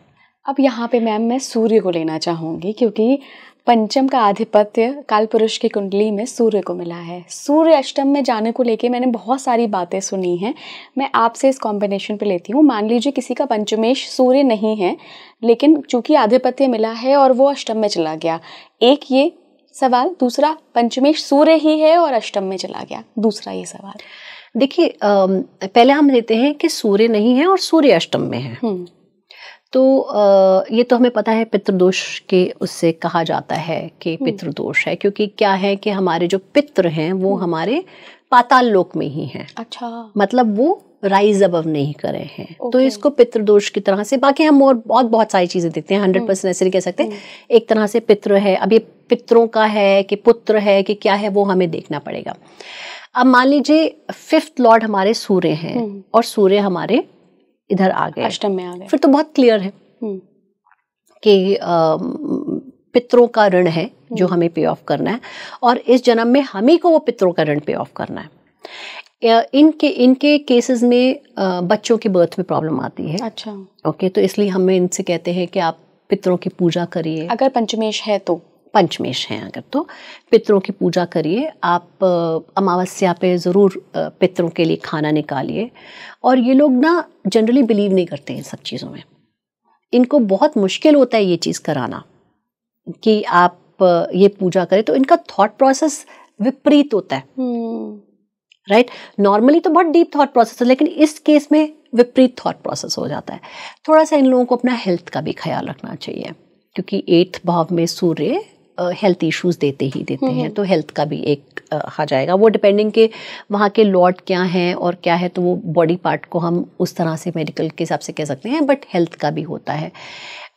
अब यहाँ पे मैम मैं सूर्य को लेना चाहूँगी, क्योंकि पंचम का आधिपत्य कालपुरुष की कुंडली में सूर्य को मिला है। सूर्य अष्टम में जाने को लेके मैंने बहुत सारी बातें सुनी हैं, मैं आपसे इस कॉम्बिनेशन पे लेती हूँ। मान लीजिए किसी का पंचमेश सूर्य नहीं है, लेकिन चूंकि आधिपत्य मिला है और वो अष्टम में चला गया, एक ये सवाल। दूसरा, पंचमेश सूर्य ही है और अष्टम में चला गया, दूसरा ये सवाल। देखिए पहले हम लेते हैं कि सूर्य नहीं है और सूर्य अष्टम में है। तो ये तो हमें पता है पितृदोष के उससे कहा जाता है कि पितृदोष है, क्योंकि क्या है कि हमारे जो पितृ हैं वो हमारे पाताल लोक में ही हैं। अच्छा, मतलब वो राइज अबव नहीं करे हैं। तो इसको पितृदोष की तरह से, बाकी हम और बहुत सारी चीजें देखते हैं, 100% ऐसे नहीं कह सकते। एक तरह से पितृ है, अब ये पितरों का है कि पुत्र है कि क्या है वो हमें देखना पड़ेगा। अब मान लीजिए 5th लॉर्ड हमारे सूर्य हैं और सूर्य हमारे इधर आ गए, अष्टम में आ गए, फिर तो बहुत क्लियर है कि पितरों का ऋण है जो हमें पे ऑफ करना है, और इस जन्म में हम ही को वो पितरों का ऋण पे ऑफ करना है। इनके केसेस में बच्चों की बर्थ में प्रॉब्लम आती है। अच्छा, ओके, तो इसलिए हमें इनसे कहते हैं कि आप पितरों की पूजा करिए। अगर पंचमेश है तो, पंचमेश हैं अगर, तो पितरों की पूजा करिए आप। अमावस्या पे ज़रूर पितरों के लिए खाना निकालिए। और ये लोग ना जनरली बिलीव नहीं करते इन सब चीज़ों में, इनको बहुत मुश्किल होता है ये चीज़ कराना कि आप ये पूजा करें, तो इनका थॉट प्रोसेस विपरीत होता है। राइट, नॉर्मली तो बहुत डीप थॉट प्रोसेस है, लेकिन इस केस में विपरीत थॉट प्रोसेस हो जाता है। थोड़ा सा इन लोगों को अपना हेल्थ का भी ख्याल रखना चाहिए, क्योंकि 8th भाव में सूर्य हेल्थ इश्यूज देते ही देते हैं, तो हेल्थ का भी एक आ जाएगा। वो डिपेंडिंग के वहाँ के लॉर्ड क्या हैं और क्या है, तो वो बॉडी पार्ट को हम उस तरह से मेडिकल के हिसाब से कह सकते हैं, बट हेल्थ का भी होता है।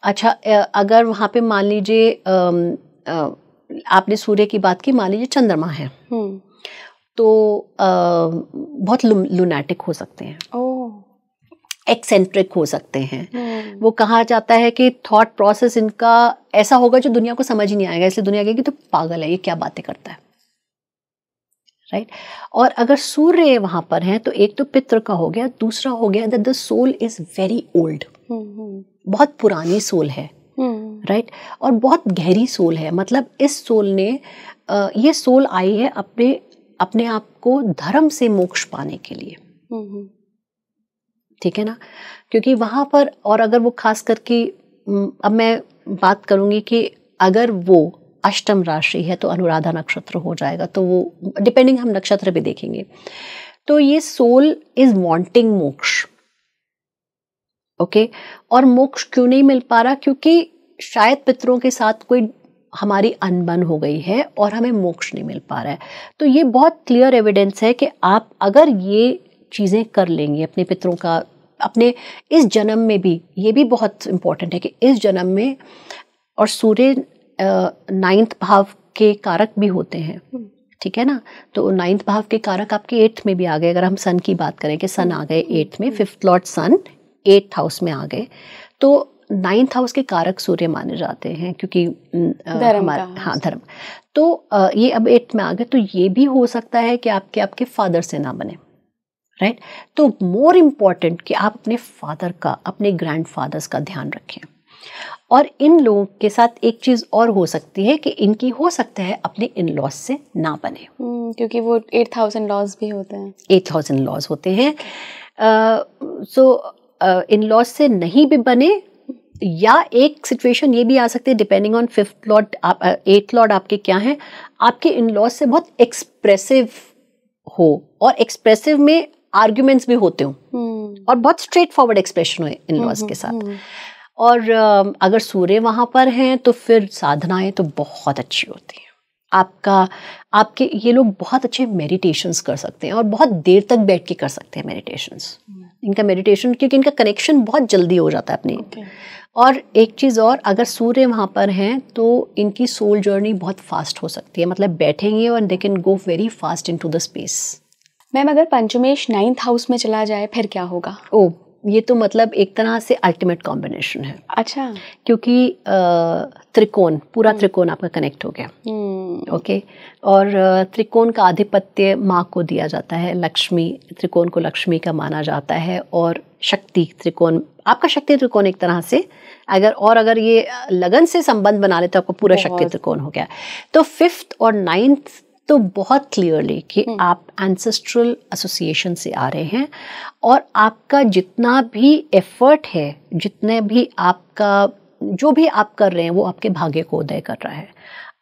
अच्छा, अगर वहाँ पे मान लीजिए आपने सूर्य की बात की, मान लीजिए चंद्रमा है, तो बहुत लुनैटिक हो सकते हैं, एक्सेंट्रिक हो सकते हैं। वो कहा जाता है कि थॉट प्रोसेस इनका ऐसा होगा जो दुनिया को समझ ही नहीं आएगा, इसलिए दुनिया कहेगी तो पागल है, ये क्या बातें करता है। राइट, और अगर सूर्य वहां पर है तो एक तो पितृ का हो गया, दूसरा हो गया that the soul is very old, बहुत पुरानी सोल है। राइट, और बहुत गहरी सोल है। मतलब इस सोल ने ये सोल आई है अपने आप को धर्म से मोक्ष पाने के लिए। ठीक है ना, क्योंकि वहां पर, और अगर वो खास करके, अब मैं बात करूंगी कि अगर वो अष्टम राशि है तो अनुराधा नक्षत्र हो जाएगा, तो वो डिपेंडिंग, हम नक्षत्र भी देखेंगे। तो ये सोल इज वांटिंग मोक्ष। ओके, और मोक्ष क्यों नहीं मिल पा रहा? क्योंकि शायद पितरों के साथ कोई हमारी अनबन हो गई है और हमें मोक्ष नहीं मिल पा रहा है। तो ये बहुत क्लियर एविडेंस है कि आप अगर ये चीज़ें कर लेंगे अपने पितरों का, अपने इस जन्म में भी, ये भी बहुत इम्पोर्टेंट है कि इस जन्म में, और सूर्य 9th भाव के कारक भी होते हैं। ठीक है ना, तो 9th भाव के कारक आपके 8th में भी आ गए। अगर हम सन की बात करें कि सन आ गए 8th में, 5th लॉर्ड सन 8th हाउस में आ गए, तो 9th हाउस के कारक सूर्य माने जाते हैं, क्योंकि हमारा, हाँ, धर्म। तो ये अब 8th में आ गए, तो ये भी हो सकता है कि आपके फादर से ना बने। राइट, तो मोर इम्पॉर्टेंट कि आप अपने फादर का, अपने ग्रैंडफादर्स का ध्यान रखें। और इन लोगों के साथ एक चीज़ और हो सकती है कि इनकी हो सकता है अपने इन लॉज से ना बने, क्योंकि वो 8000 लॉज भी होते हैं, 8000 लॉज होते हैं। सो इन लॉज से नहीं भी बने, या एक सिचुएशन ये भी आ सकती है, depending on 5th Lord, 8th Lord आपके क्या हैं, आपके इन लॉज से बहुत एक्सप्रेसिव हो, और एक्सप्रेसिव में आर्ग्यूमेंट्स भी होते हो, और बहुत स्ट्रेट फॉरवर्ड एक्सप्रेशन हो इन लॉज के साथ। और अगर सूर्य वहां पर हैं तो फिर साधनाएं तो बहुत अच्छी होती हैं। आपके ये लोग बहुत अच्छे मेडिटेशंस कर सकते हैं, और बहुत देर तक बैठ के कर सकते हैं मेडिटेशंस। इनका मेडिटेशन, क्योंकि इनका कनेक्शन बहुत जल्दी हो जाता है अपने। और एक चीज़ और, अगर सूर्य वहाँ पर हैं तो इनकी सोल जर्नी बहुत फास्ट हो सकती है, मतलब बैठेंगे और they can go very fast into the space. Ma'am, अगर पंचमेश 9th हाउस में चला जाए फिर क्या होगा? ये तो मतलब एक तरह से अल्टीमेट कॉम्बिनेशन है। अच्छा, क्योंकि त्रिकोण, पूरा त्रिकोण आपका कनेक्ट हो गया। ओके, और त्रिकोण का आधिपत्य माँ को दिया जाता है, लक्ष्मी, त्रिकोण को लक्ष्मी का माना जाता है, और शक्ति त्रिकोण, आपका शक्ति त्रिकोण एक तरह से, अगर ये लगन से संबंध बना ले तो आपका पूरा शक्ति त्रिकोण हो गया। तो 5th और 9th तो बहुत क्लियरली कि आप एंसेस्ट्रल एसोसिएशन से आ रहे हैं, और आपका जितना भी एफर्ट है, जितने भी आपका, जो भी आप कर रहे हैं, वो आपके भाग्य को उदय कर रहा है।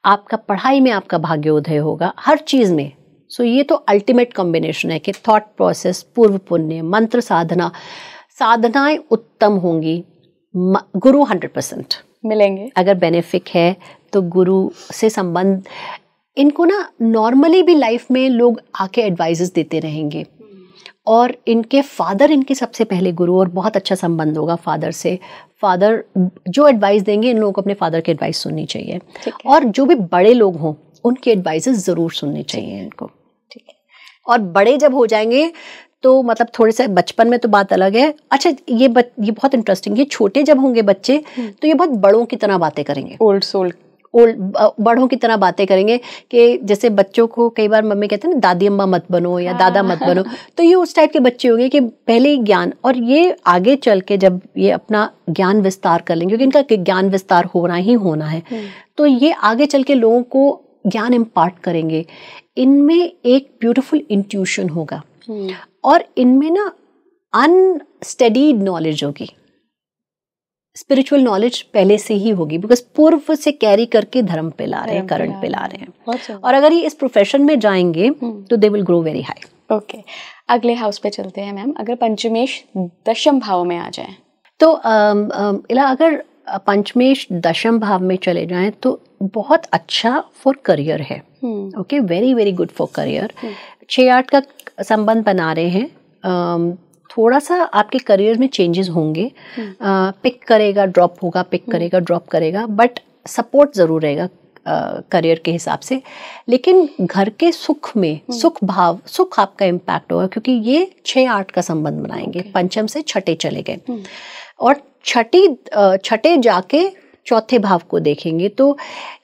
आपका पढ़ाई में आपका भाग्य उदय होगा, हर चीज़ में। सो ये तो अल्टीमेट कॉम्बिनेशन है कि थॉट प्रोसेस, पूर्व पुण्य, मंत्र साधना, साधनाएं उत्तम होंगी, गुरु 100% मिलेंगे। अगर बेनिफिक है तो गुरु से संबंध, इनको ना नॉर्मली भी लाइफ में लोग आके एडवाइजेस देते रहेंगे और इनके फादर इनके सबसे पहले गुरु, और बहुत अच्छा संबंध होगा फादर से। फादर जो एडवाइस देंगे इन लोगों को अपने फादर की एडवाइस सुननी चाहिए, और जो भी बड़े लोग हों उनकी एडवाइसेस ज़रूर सुननी चाहिए इनको। ठीक है। और बड़े जब हो जाएंगे तो मतलब थोड़े से बचपन में तो बात अलग है। अच्छा ये बहुत इंटरेस्टिंग है, छोटे जब होंगे बच्चे तो ये बहुत बड़ों की तरह बातें करेंगे, बड़ों की तरह बातें करेंगे कि जैसे बच्चों को कई बार मम्मी कहते हैं ना दादी अम्मा मत बनो या दादा मत बनो, तो ये उस टाइप के बच्चे होंगे कि पहले ही ज्ञान, और ये आगे चल के जब ये अपना ज्ञान विस्तार कर लेंगे, क्योंकि इनका ज्ञान विस्तार होना ही होना है, तो ये आगे चल के लोगों को ज्ञान इम्पार्ट करेंगे। इनमें एक ब्यूटीफुल इंट्यूशन होगा और इनमें ना अनस्टडीड नॉलेज होगी, स्पिरिचुअल नॉलेज पहले से ही होगी, बिकॉज पूर्व से कैरी करके धर्म पे ला रहे हैं, करंट पे ला रहे हैं। और अगर ये इस प्रोफेशन में जाएंगे तो they will grow very high. Okay, अगले हाउस पे चलते हैं मैम। अगर पंचमेश दशम भाव में आ जाए तो अगर पंचमेश दशम भाव में चले जाएं तो बहुत अच्छा फॉर करियर है। Okay, very very good for career. 6-8 का संबंध बना रहे हैं, थोड़ा सा आपके करियर में चेंजेस होंगे, पिक करेगा ड्रॉप होगा, पिक करेगा ड्रॉप करेगा, बट सपोर्ट ज़रूर रहेगा करियर के हिसाब से। लेकिन घर के सुख में सुख आपका इम्पैक्ट होगा, क्योंकि ये 6-8 का संबंध बनाएंगे। पंचम से छठे चले गए और छठे जाके चौथे भाव को देखेंगे, तो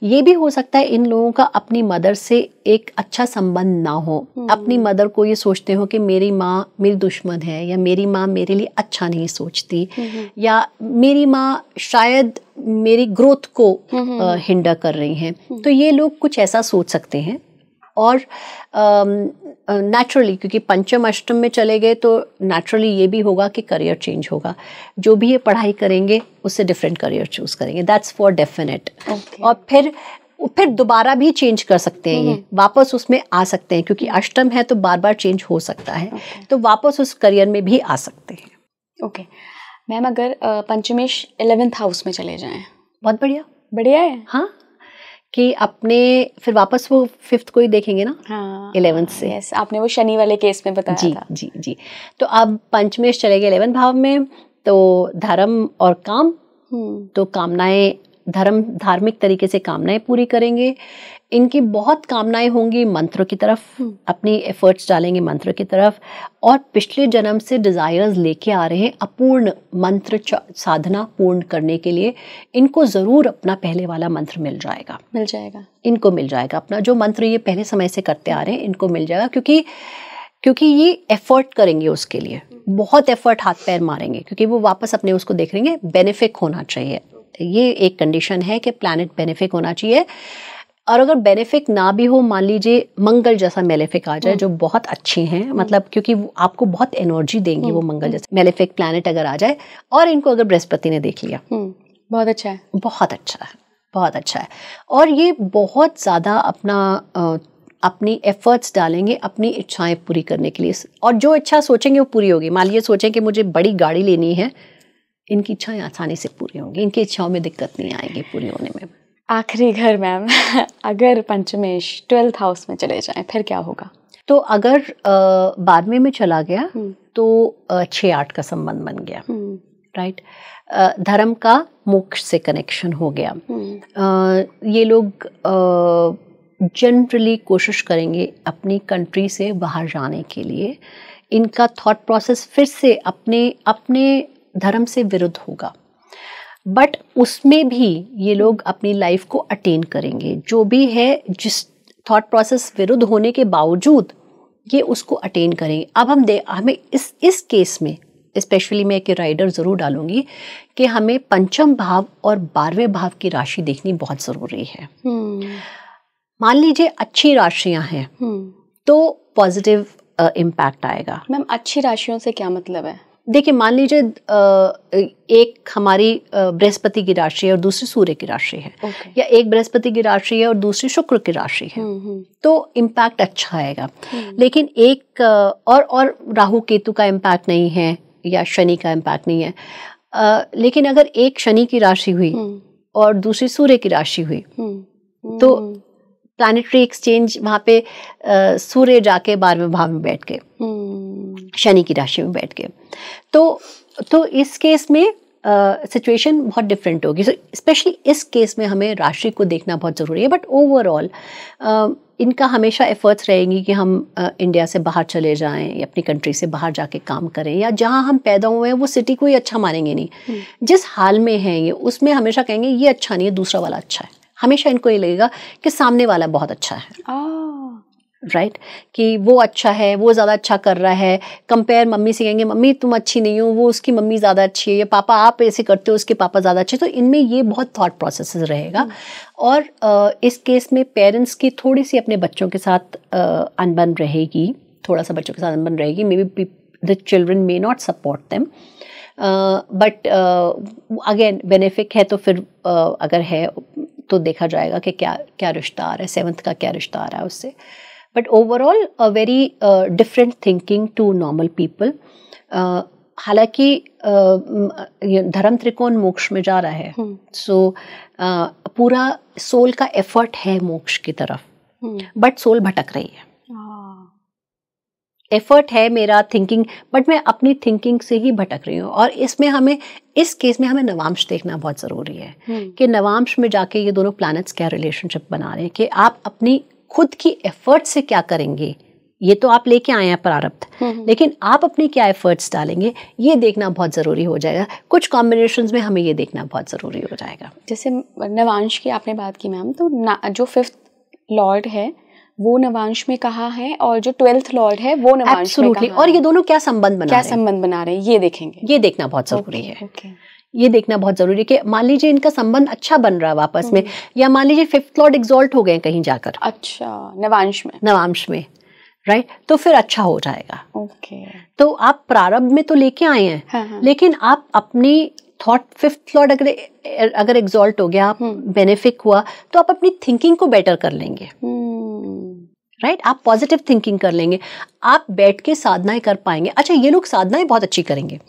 ये भी हो सकता है इन लोगों का अपनी मदर से एक अच्छा संबंध ना हो। अपनी मदर को ये सोचते हो कि मेरी माँ मेरी दुश्मन है, या मेरी माँ मेरे लिए अच्छा नहीं सोचती, या मेरी माँ शायद मेरी ग्रोथ को हिंडर कर रही हैं। तो ये लोग कुछ ऐसा सोच सकते हैं। और नेचुरली क्योंकि पंचम अष्टम में चले गए तो नेचुरली ये भी होगा कि करियर चेंज होगा। जो भी ये पढ़ाई करेंगे उससे डिफरेंट करियर चूज करेंगे, दैट्स फॉर डेफिनेट। और फिर दोबारा भी चेंज कर सकते हैं, ये वापस उसमें आ सकते हैं, क्योंकि अष्टम है तो बार बार चेंज हो सकता है। तो वापस उस करियर में भी आ सकते हैं। ओके मैम, अगर पंचमेश 11th हाउस में चले जाएं, बहुत बढ़िया है। हाँ, कि अपने फिर वापस वो 5th को ही देखेंगे ना। हाँ, 11th से। यस, आपने वो शनि वाले केस में बताया था। जी। तो अब पंचमेश चले गए 11th भाव में, तो धर्म और काम, तो कामनाएं, धार्मिक तरीके से कामनाएं पूरी करेंगे। इनकी बहुत कामनाएं होंगी मंत्र की तरफ, अपनी एफर्ट्स डालेंगे मंत्र की तरफ, और पिछले जन्म से डिजायर्स लेके आ रहे हैं अपूर्ण मंत्र साधना पूर्ण करने के लिए। इनको जरूर अपना पहले वाला मंत्र मिल जाएगा। इनको मिल जाएगा अपना जो मंत्र ये पहले समय से करते आ रहे हैं, इनको मिल जाएगा, क्योंकि ये एफर्ट करेंगे उसके लिए, बहुत एफर्ट हाथ पैर मारेंगे, क्योंकि वो वापस अपने उसको देख लेंगे। बेनिफिक होना चाहिए, ये एक कंडीशन है कि प्लैनेट बेनिफिक होना चाहिए। और अगर बेनिफिक ना भी हो, मान लीजिए मंगल जैसा मेलेफिक आ जाए, जो बहुत अच्छे हैं, मतलब क्योंकि वो आपको बहुत एनर्जी देंगे, वो मंगल जैसे मेलेफिक प्लैनेट अगर आ जाए, और इनको अगर बृहस्पति ने देख लिया, बहुत अच्छा है, बहुत अच्छा है। और ये बहुत ज़्यादा अपनी एफर्ट्स डालेंगे अपनी इच्छाएं पूरी करने के लिए, और जो इच्छा सोचेंगे वो पूरी होगी। मान लीजिए सोचें कि मुझे बड़ी गाड़ी लेनी है, इनकी इच्छाएं आसानी से पूरी होंगी, इनकी इच्छाओं में दिक्कत नहीं आएगी पूरी होने में। आखिरी घर मैम, अगर पंचमेश 12th हाउस में चले जाएं फिर क्या होगा? तो अगर 12वें में चला गया तो 6-8 का संबंध बन गया, राइट। धर्म का मोक्ष से कनेक्शन हो गया। ये लोग जनरली कोशिश करेंगे अपनी कंट्री से बाहर जाने के लिए। इनका थॉट प्रोसेस फिर से अपने धर्म से विरुद्ध होगा, बट उसमें भी ये लोग अपनी लाइफ को अटेन करेंगे। जो भी है, जिस थॉट प्रोसेस विरुद्ध होने के बावजूद ये उसको अटेन करेंगे। अब हमें इस केस में स्पेशली मैं एक राइडर ज़रूर डालूंगी कि हमें पंचम भाव और 12वें भाव की राशि देखनी बहुत ज़रूरी है। मान लीजिए अच्छी राशियां हैं तो पॉजिटिव इम्पैक्ट आएगा। मैम अच्छी राशियों से क्या मतलब है? देखिए, मान लीजिए एक हमारी बृहस्पति की राशि है और दूसरी सूर्य की राशि है, या एक बृहस्पति की राशि है और दूसरी शुक्र की राशि है, तो इम्पैक्ट अच्छा आएगा। लेकिन एक और राहु केतु का इम्पैक्ट नहीं है या शनि का इम्पैक्ट नहीं है, लेकिन अगर एक शनि की राशि हुई और दूसरी सूर्य की राशि हुई तो प्लैनेटरी एक्सचेंज वहाँ पे सूर्य जाके 12वें भाव में बैठ गए, शनि की राशि में बैठ गए, तो इस केस में सिचुएशन बहुत डिफरेंट होगी। स्पेशली इस केस में हमें राशि को देखना बहुत ज़रूरी है। बट ओवरऑल इनका हमेशा एफर्ट्स रहेंगी कि हम इंडिया से बाहर चले जाएं या अपनी कंट्री से बाहर जाके काम करें, या जहां हम पैदा हुए हैं वो सिटी को ही अच्छा मानेंगे नहीं। जिस हाल में हैं ये, उसमें हमेशा कहेंगे ये अच्छा नहीं है, दूसरा वाला अच्छा है। हमेशा इनको ये लगेगा कि सामने वाला बहुत अच्छा है, राइट, कि वो अच्छा है, वो ज़्यादा अच्छा कर रहा है। कंपेयर मम्मी से कहेंगे मम्मी तुम अच्छी नहीं हो, वो उसकी मम्मी ज़्यादा अच्छी है, या पापा आप ऐसे करते हो उसके पापा ज़्यादा अच्छे। तो इनमें ये बहुत थॉट प्रोसेस रहेगा। और इस केस में पेरेंट्स की थोड़ी सी अपने बच्चों के साथ अनबन रहेगी, थोड़ा सा बच्चों के साथ अनबन रहेगी। May be the children may not support them, but again benefic है तो फिर अगर है तो देखा जाएगा कि क्या रिश्ता आ रहा है, 7th का क्या रिश्ता आ रहा है उससे। But overall a very different thinking to normal people. हालांकि धर्म त्रिकोण मोक्ष में जा रहा है, सो पूरा सोल का एफर्ट है मोक्ष की तरफ, बट सोल भटक रही है। एफर्ट है मेरा थिंकिंग, बट मैं अपनी थिंकिंग से ही भटक रही हूँ। और इसमें हमें, इस केस में हमें नवांश देखना बहुत ज़रूरी है कि नवांश में जाके ये दोनों प्लैनेट्स क्या रिलेशनशिप बना रहे हैं, कि आप अपनी खुद की एफर्ट से क्या करेंगे। ये तो आप लेके आए हैं प्रारब्ध, लेकिन आप अपने क्या एफर्ट्स डालेंगे ये देखना बहुत ज़रूरी हो जाएगा। कुछ कॉम्बिनेशंस में हमें ये देखना बहुत ज़रूरी हो जाएगा। जैसे नवांश की आपने बात की मैम, तो जो 5th लॉर्ड है वो नवांश में कहा है, और जो 12th लॉर्ड है वो नवांश में कहा है। और ये दोनों क्या संबंध बना रहे हैं ये देखेंगे, ये देखना बहुत ज़रूरी है। ये देखना बहुत ज़रूरी है कि मान लीजिए इनका संबंध अच्छा बन रहा है वापस में, या मान लीजिए 5th लॉर्ड एग्जॉल्ट हो गए कहीं जाकर, अच्छा नवांश में राइट, तो फिर अच्छा हो जाएगा। तो आप प्रारब्ध में तो लेके आए हैं, हाँ। लेकिन आप अपनी थॉट, 5th लॉर्ड अगर एग्जॉल्ट हो गया, आप बेनिफिक हुआ, तो आप अपनी थिंकिंग को बेटर कर लेंगे, राइट, आप पॉजिटिव थिंकिंग कर लेंगे, आप बैठ के साधनाएं कर पाएंगे। अच्छा, ये लोग साधनाएं बहुत अच्छी करेंगे,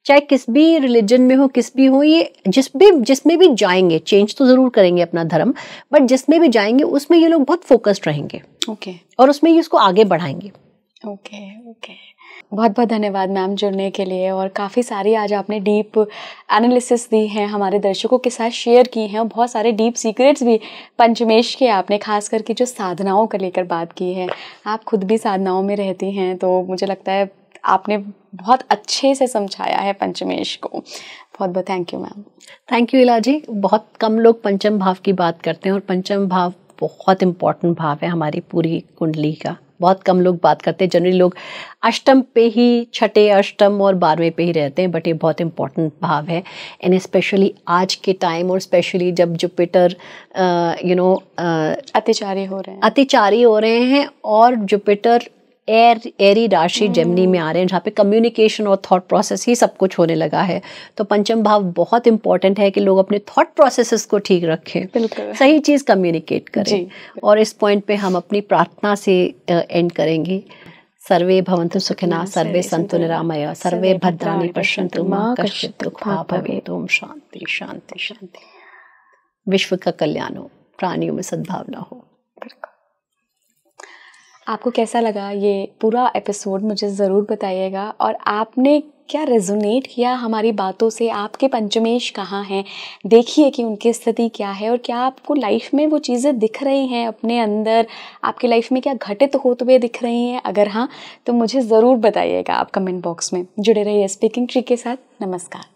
चाहे किस भी रिलीजन में हो, किस भी हो, ये जिसमें भी जाएंगे, चेंज तो जरूर करेंगे अपना धर्म, बट जिसमें भी जाएंगे उसमें ये लोग बहुत फोकस्ड रहेंगे, और उसमें ये उसको आगे बढ़ाएंगे। बहुत बहुत धन्यवाद मैम जुड़ने के लिए, और काफ़ी सारी आज आपने डीप एनालिसिस दी हैं, हमारे दर्शकों के साथ शेयर की हैं, और बहुत सारे डीप सीक्रेट्स भी पंचमेश के आपने खास करके जो साधनाओं को लेकर बात की है। आप खुद भी साधनाओं में रहती हैं, तो मुझे लगता है आपने बहुत अच्छे से समझाया है पंचमेश को। बहुत बहुत thank you ma'am. Thank you इला जी। बहुत कम लोग पंचम भाव की बात करते हैं, और पंचम भाव बहुत इम्पॉर्टेंट भाव है हमारी पूरी कुंडली का। बहुत कम लोग बात करते हैं, जनरली लोग अष्टम पे ही, छठे अष्टम और 12वें पे ही रहते हैं, बट ये बहुत इंपॉर्टेंट भाव है। एंड स्पेशली आज के टाइम, और स्पेशली जब जुपिटर अतिचारी हो रहे हैं और जुपिटर एरी राशि जेमिनी में आ रहे हैं, जहाँ पे कम्युनिकेशन और थॉट प्रोसेस ही सब कुछ होने लगा है। तो पंचम भाव बहुत इंपॉर्टेंट है कि लोग अपने थॉट प्रोसेसेस को ठीक रखें, सही चीज़ कम्युनिकेट करें। और इस पॉइंट पे हम अपनी प्रार्थना से एंड करेंगे। सर्वे भवन्तु सुखिनः, सर्वे सन्तु निरामया, सर्वे भद्राणि पश्यन्तु मा कश्चित् दुःखभाग् भवेत्। ओम शांति शांति शांति। विश्व का कल्याण हो, प्राणियों में सद्भावना हो। आपको कैसा लगा ये पूरा एपिसोड मुझे ज़रूर बताइएगा, और आपने क्या रेजोनेट किया हमारी बातों से। आपके पंचमेश कहाँ हैं, देखिए कि उनकी स्थिति क्या है, और क्या आपको लाइफ में वो चीज़ें दिख रही हैं अपने अंदर, आपकी लाइफ में क्या घटित होते हुए दिख रही हैं। अगर हाँ तो मुझे ज़रूर बताइएगा आप कमेंट बॉक्स में। जुड़े रहिए स्पीकिंग ट्री के साथ। नमस्कार।